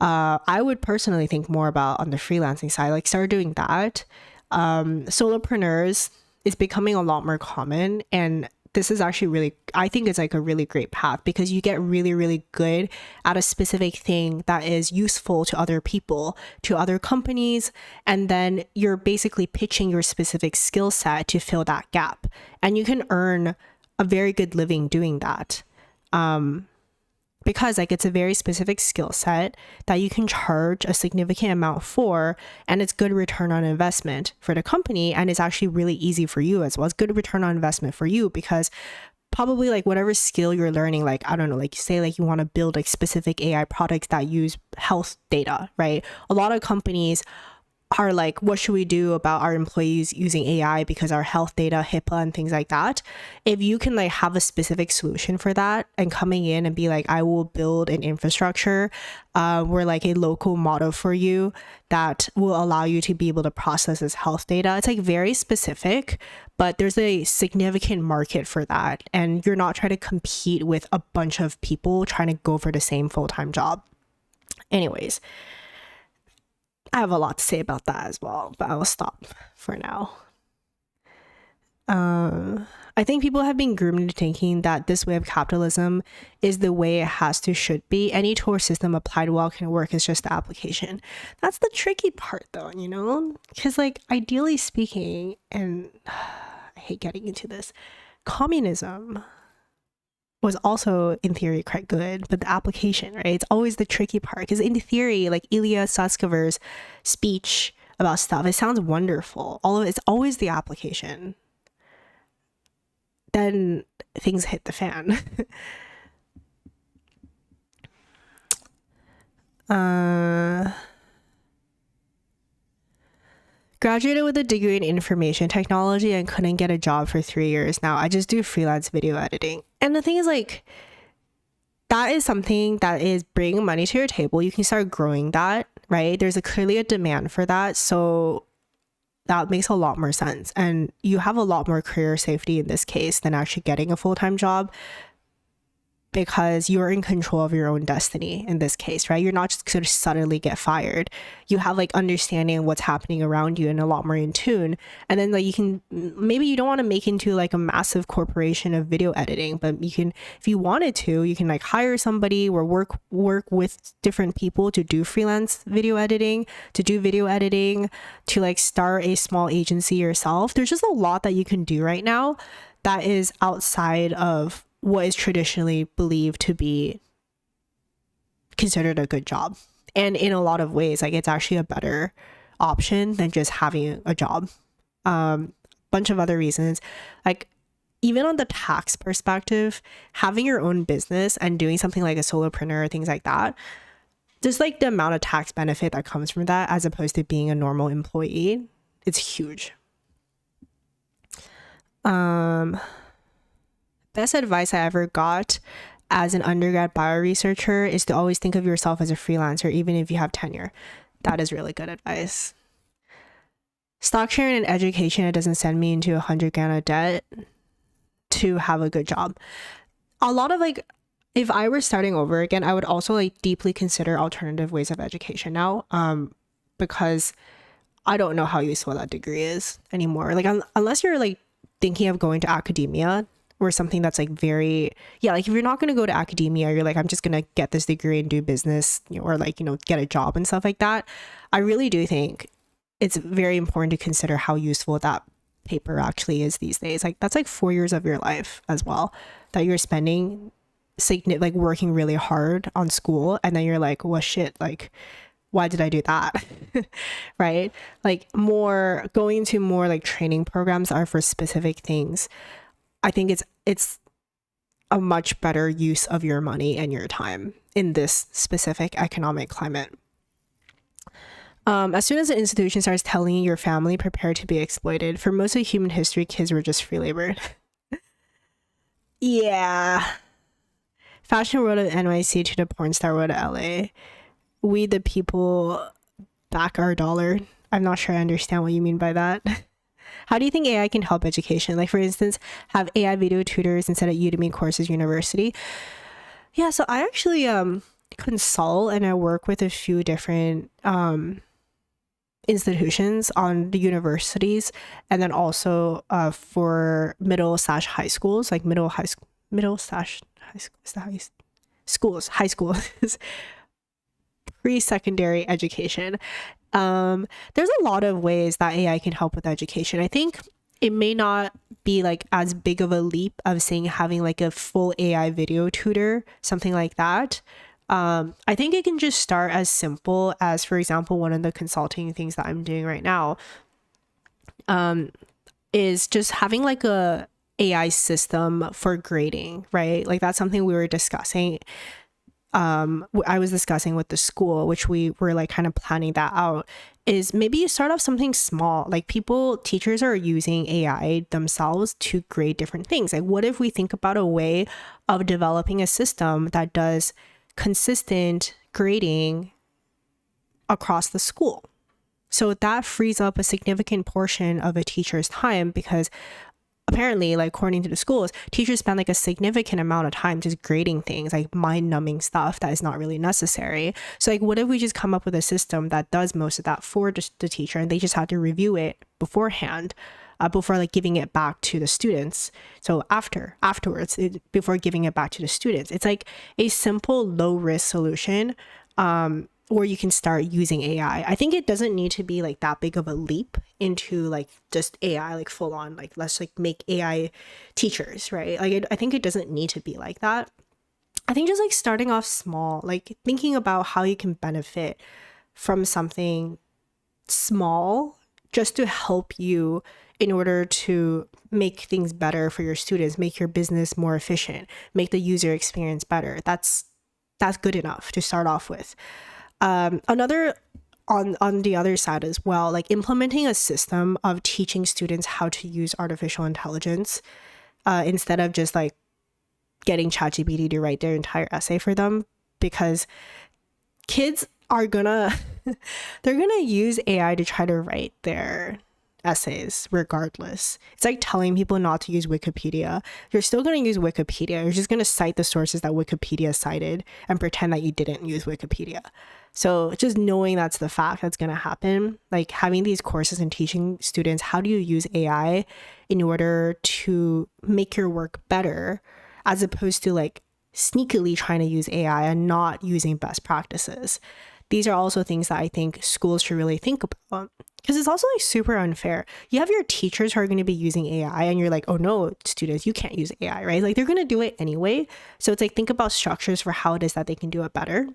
I would personally think more about on the freelancing side, like start doing that. Solopreneurs is becoming a lot more common, and this is actually really, I think it's like a really great path, because you get really, really good at a specific thing that is useful to other people, to other companies, and then you're basically pitching your specific skill set to fill that gap. And you can earn a very good living doing that. Because like it's a very specific skill set that you can charge a significant amount for, and it's good return on investment for the company, and it's actually really easy for you as well. It's good return on investment for you, because probably like whatever skill you're learning, like I don't know, like say like you want to build like specific AI products that use health data, right? A lot of companies are like, what should we do about our employees using AI because our health data, HIPAA and things like that? If you can like have a specific solution for that and coming in and be like, I will build an infrastructure, we're like a local model for you that will allow you to be able to process this health data. It's like very specific, but there's a significant market for that. And you're not trying to compete with a bunch of people trying to go for the same full-time job. Anyways, I have a lot to say about that as well, but I will stop for now. I think people have been groomed into thinking that this way of capitalism is the way it has to, should be. Any tool or system applied well can work, it's just the application. That's the tricky part though, you know? Because like ideally speaking, and I hate getting into this, communism was also in theory quite good, but the application, right? It's always the tricky part, because in theory, like Ilya Sutskever's speech about stuff, it sounds wonderful. All of it's always the application. Then things hit the fan. Graduated with a degree in information technology and couldn't get a job for 3 years. Now I just do freelance video editing. And the thing is, like, that is something that is bringing money to your table. You can start growing that, right? There's clearly a demand for that. So that makes a lot more sense. And you have a lot more career safety in this case than actually getting a full-time job, because you're in control of your own destiny in this case, right? You're not just going to suddenly get fired. You have like understanding what's happening around you and a lot more in tune. And then like you can, maybe you don't want to make into like a massive corporation of video editing, but you can, if you wanted to, you can like hire somebody or work with different people to do freelance video editing, to like start a small agency yourself. There's just a lot that you can do right now that is outside of what is traditionally believed to be considered a good job. And in a lot of ways, like it's actually a better option than just having a job. Bunch of other reasons, like even on the tax perspective, having your own business and doing something like a solopreneur or things like that, just like the amount of tax benefit that comes from that as opposed to being a normal employee, it's huge. Best advice I ever got as an undergrad bioresearcher is to always think of yourself as a freelancer, even if you have tenure. That is really good advice. Stock sharing and education, it doesn't send me into 100 grand of debt to have a good job. A lot of like, if I were starting over again, I would also like deeply consider alternative ways of education now, because I don't know how useful that degree is anymore. Like unless you're like thinking of going to academia, or something that's like very, like if you're not going to go to academia, you're like, I'm just going to get this degree and do business, or like, get a job and stuff like that. I really do think it's very important to consider how useful that paper actually is these days. Like that's like 4 years of your life as well that you're spending like working really hard on school. And then you're like, well, shit, like, why did I do that? Right? Like going to more like training programs are for specific things. I think it's a much better use of your money and your time in this specific economic climate. As soon as the institution starts telling your family, prepare to be exploited. For most of human history, kids were just free labored. Yeah. Fashion world of NYC to the porn star world of LA. We the people back our dollar. I'm not sure I understand what you mean by that. How do you think AI can help education? Like for instance, have AI video tutors instead of Udemy courses university? Yeah, so I actually consult and I work with a few different institutions on the universities, and then also for middle/high schools, like high schools, pre-secondary education. There's a lot of ways that AI can help with education. I think it may not be like as big of a leap of saying having like a full AI video tutor, something like that. I think it can just start as simple as, for example, one of the consulting things that I'm doing right now is just having like a AI system for grading, right? Like that's something we were discussing. I was discussing with the school, which we were like kind of planning that out, is maybe you start off something small. Like teachers are using AI themselves to grade different things. Like what if we think about a way of developing a system that does consistent grading across the school? So that frees up a significant portion of a teacher's time, because apparently, like according to the schools, teachers spend like a significant amount of time just grading things, like mind-numbing stuff that is not really necessary. So like what if we just come up with a system that does most of that for the teacher, and they just have to review it beforehand, before like giving it back to the students. So afterwards, before giving it back to the students, it's like a simple low risk solution where you can start using AI. I think it doesn't need to be like that big of a leap into like just AI, like full on, like let's like make AI teachers, right? Like I think it doesn't need to be like that. I think just like starting off small, like thinking about how you can benefit from something small just to help you in order to make things better for your students, make your business more efficient, make the user experience better. That's good enough to start off with. Another on the other side as well, like implementing a system of teaching students how to use artificial intelligence instead of just like getting ChatGPT to write their entire essay for them, because kids are they're gonna use AI to try to write their essays regardless. It's like telling people not to use Wikipedia. You're still going to use Wikipedia. You're just going to cite the sources that Wikipedia cited and pretend that you didn't use Wikipedia. So just knowing that's the fact that's going to happen, like having these courses and teaching students how do you use AI in order to make your work better, as opposed to like sneakily trying to use AI and not using best practices. These are also things that I think schools should really think about, because it's also like super unfair. You have your teachers who are going to be using AI and you're like, oh no, students, you can't use AI, right? Like they're going to do it anyway. So it's like, think about structures for how it is that they can do it better.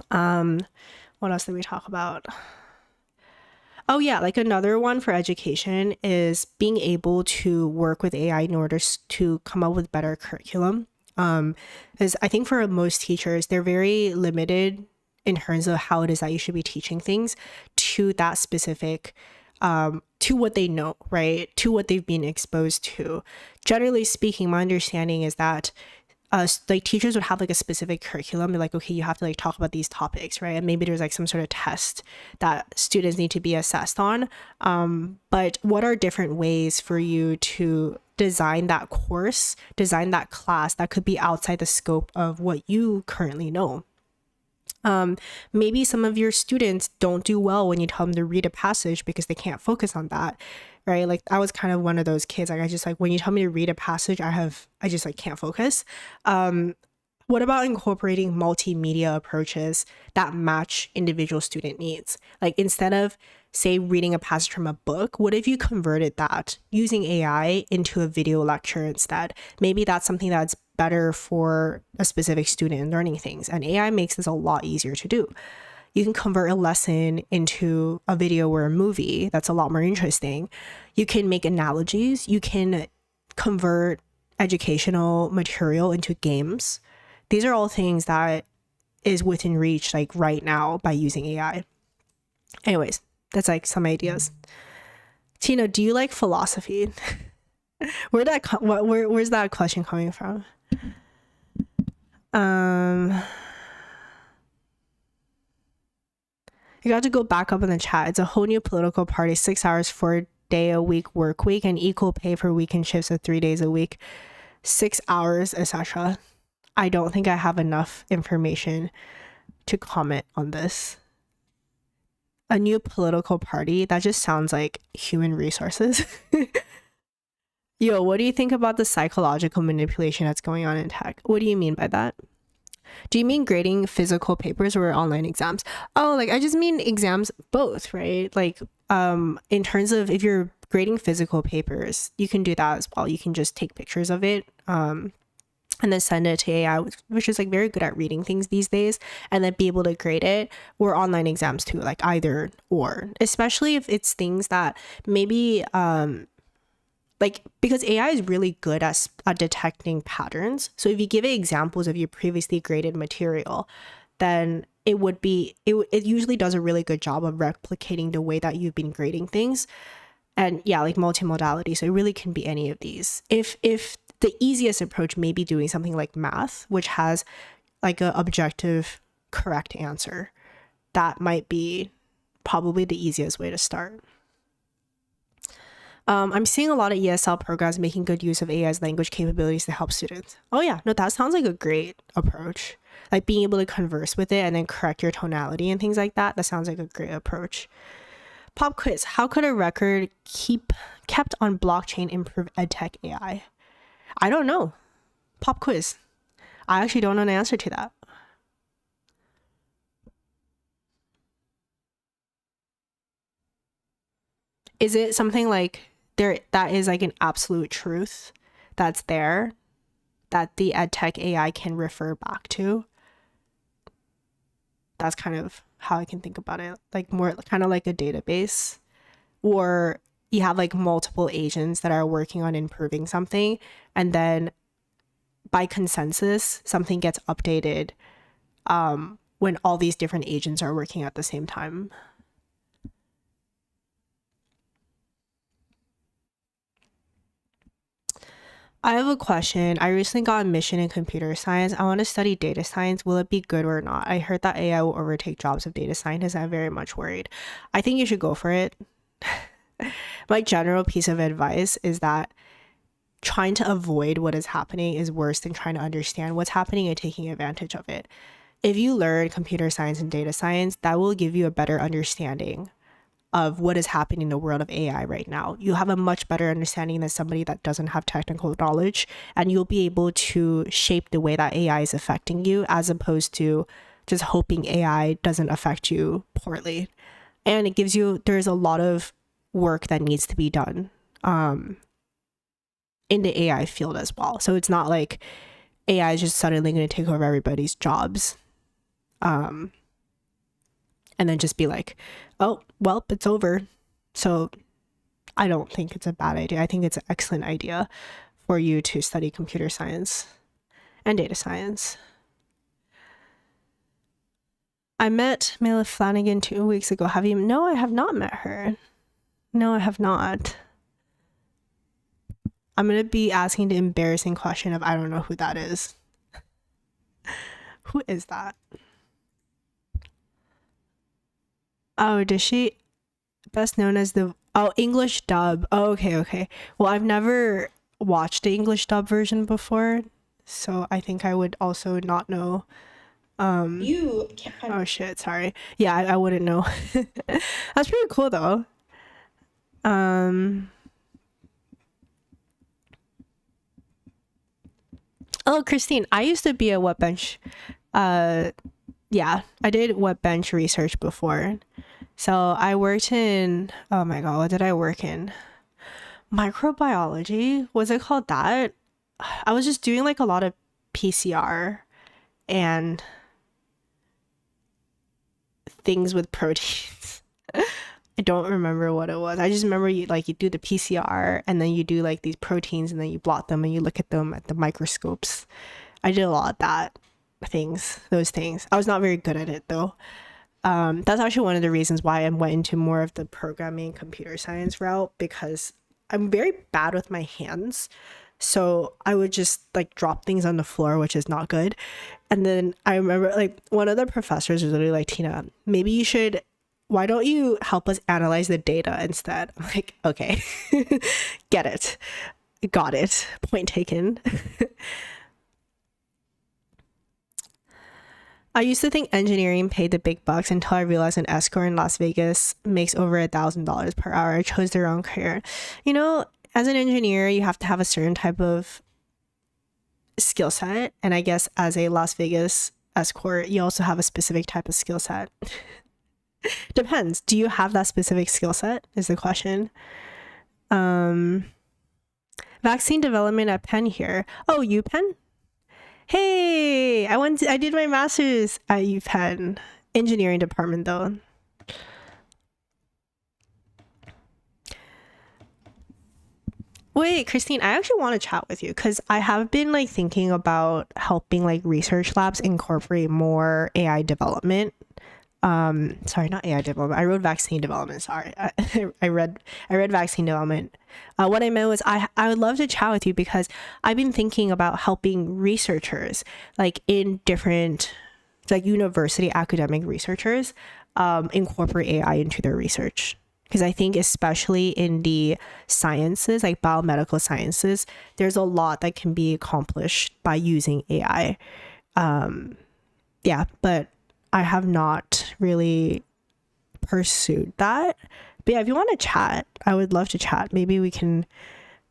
What else did we talk about? Oh yeah, like another one for education is being able to work with AI in order to come up with better curriculum. Because I think for most teachers, they're very limited in terms of how it is that you should be teaching things to that specific, to what they know, right? To what they've been exposed to. Generally speaking, my understanding is that like teachers would have like a specific curriculum. They're like, okay, you have to like talk about these topics, right? And maybe there's like some sort of test that students need to be assessed on. But what are different ways for you to design that course, design that class that could be outside the scope of what you currently know? Maybe some of your students don't do well when you tell them to read a passage because they can't focus on that, right? Like I was kind of one of those kids. Like I just like, when you tell me to read a passage, I just like can't focus. What about incorporating multimedia approaches that match individual student needs? Like instead of say reading a passage from a book, what if you converted that using AI into a video lecture instead? Maybe that's something that's better for a specific student in learning things, and AI makes this a lot easier to do. You can convert a lesson into a video or a movie that's a lot more interesting. You can make analogies. You can convert educational material into games. These are all things that is within reach like right now by using AI. Anyways, that's like some ideas. Tina, do you like philosophy? Where's that question coming from? You got to go back up in the chat. It's a whole new political party, 6 hours, 4-day-a-week work week, and equal pay for weekend shifts of 3 days a week, 6 hours, etc. I don't think I have enough information to comment on this. A new political party? That just sounds like human resources. Yo, what do you think about the psychological manipulation that's going on in tech? What do you mean by that? Do you mean grading physical papers or online exams? Oh, like I just mean exams, both, right? Like in terms of if you're grading physical papers, you can do that as well. You can just take pictures of it and then send it to AI, which is like very good at reading things these days, and then be able to grade it. Or online exams too, like either or, especially if it's things that maybe like, because AI is really good at detecting patterns. So if you give it examples of your previously graded material, then it usually does a really good job of replicating the way that you've been grading things. And yeah, like multimodality. So it really can be any of these. If the easiest approach may be doing something like math, which has like an objective correct answer, that might be probably the easiest way to start. I'm seeing a lot of ESL programs making good use of AI's language capabilities to help students. Oh yeah, no, that sounds like a great approach. Like being able to converse with it and then correct your tonality and things like that. That sounds like a great approach. Pop quiz. How could a record kept on blockchain improve edtech AI? I don't know. Pop quiz. I actually don't know the answer to that. Is it something like that is like an absolute truth that's there that the edtech AI can refer back to? That's kind of how I can think about it. Like more kind of like a database, or you have like multiple agents that are working on improving something, and then by consensus something gets updated when all these different agents are working at the same time. I have a question. I recently got a mission in computer science. I want to study data science. Will it be good or not? I heard that AI will overtake jobs of data scientists. I'm very much worried. I think you should go for it. My general piece of advice is that trying to avoid what is happening is worse than trying to understand what's happening and taking advantage of it. If you learn computer science and data science, that will give you a better understanding of what is happening in the world of AI right now. You'll have a much better understanding than somebody that doesn't have technical knowledge, and you'll be able to shape the way that AI is affecting you, as opposed to just hoping AI doesn't affect you poorly. And it gives you, there's a lot of work that needs to be done in the AI field as well. So it's not like AI is just suddenly going to take over everybody's jobs. And then just be like, oh, well, it's over. So I don't think it's a bad idea. I think it's an excellent idea for you to study computer science and data science. I met Mela Flanagan 2 weeks ago. Have you? No, I have not met her. No, I have not. I'm going to be asking the embarrassing question of I don't know who that is. Who is that? Oh, does she? Best known as the English dub. Oh, okay. Well, I've never watched the English dub version before, so I think I would also not know. You can't find. Oh shit! Sorry. Yeah, I wouldn't know. That's pretty cool though. Oh, Christine, I used to be a web bench. Yeah, I did web bench research before. So I worked in, oh my God, what did I work in? Microbiology? Was it called that? I was just doing like a lot of PCR and things with proteins. I don't remember what it was. I just remember you do the PCR and then you do like these proteins and then you blot them and you look at them at the microscopes. I did a lot of those things. I was not very good at it though. That's actually one of the reasons why I went into more of the programming computer science route, because I'm very bad with my hands. So I would just like drop things on the floor, which is not good. And then I remember like one of the professors was literally like, Tina, why don't you help us analyze the data instead? I'm like, okay, get it. Got it. Point taken. I used to think engineering paid the big bucks until I realized an escort in Las Vegas makes over $1,000 per hour. I chose the wrong career. You know, as an engineer, you have to have a certain type of skill set. And I guess as a Las Vegas escort, you also have a specific type of skill set. Depends. Do you have that specific skill set is the question. Vaccine development at Penn here. Oh, UPenn? Hey, I did my master's at UPenn, engineering department though. Wait, Christine, I actually want to chat with you because I have been like thinking about helping like research labs incorporate more AI development. Sorry, not AI development. I wrote vaccine development. Sorry, I read vaccine development. What I meant was I would love to chat with you because I've been thinking about helping researchers like in different like university academic researchers incorporate AI into their research. Because I think especially in the sciences, like biomedical sciences, there's a lot that can be accomplished by using AI. Yeah, but I have not really pursued that. But yeah, if you want to chat, I would love to chat. Maybe we can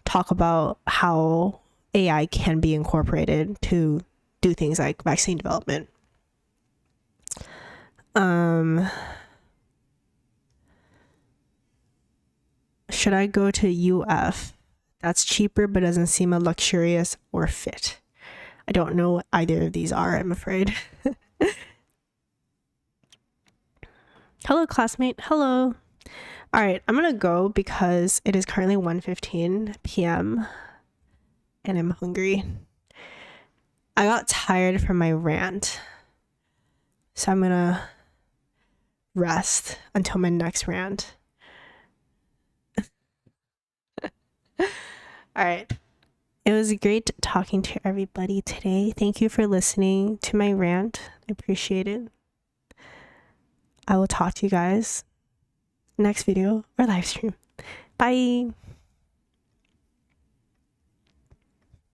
talk about how AI can be incorporated to do things like vaccine development. Should I go to UF? That's cheaper but doesn't seem a luxurious or fit. I don't know what either of these are, I'm afraid. Hello, classmate. Hello. All right, I'm gonna go because it is currently 1:15 p.m. and I'm hungry. I got tired from my rant, so I'm gonna rest until my next rant. All right. It was great talking to everybody today. Thank you for listening to my rant. I appreciate it. I will talk to you guys next video or live stream. Bye.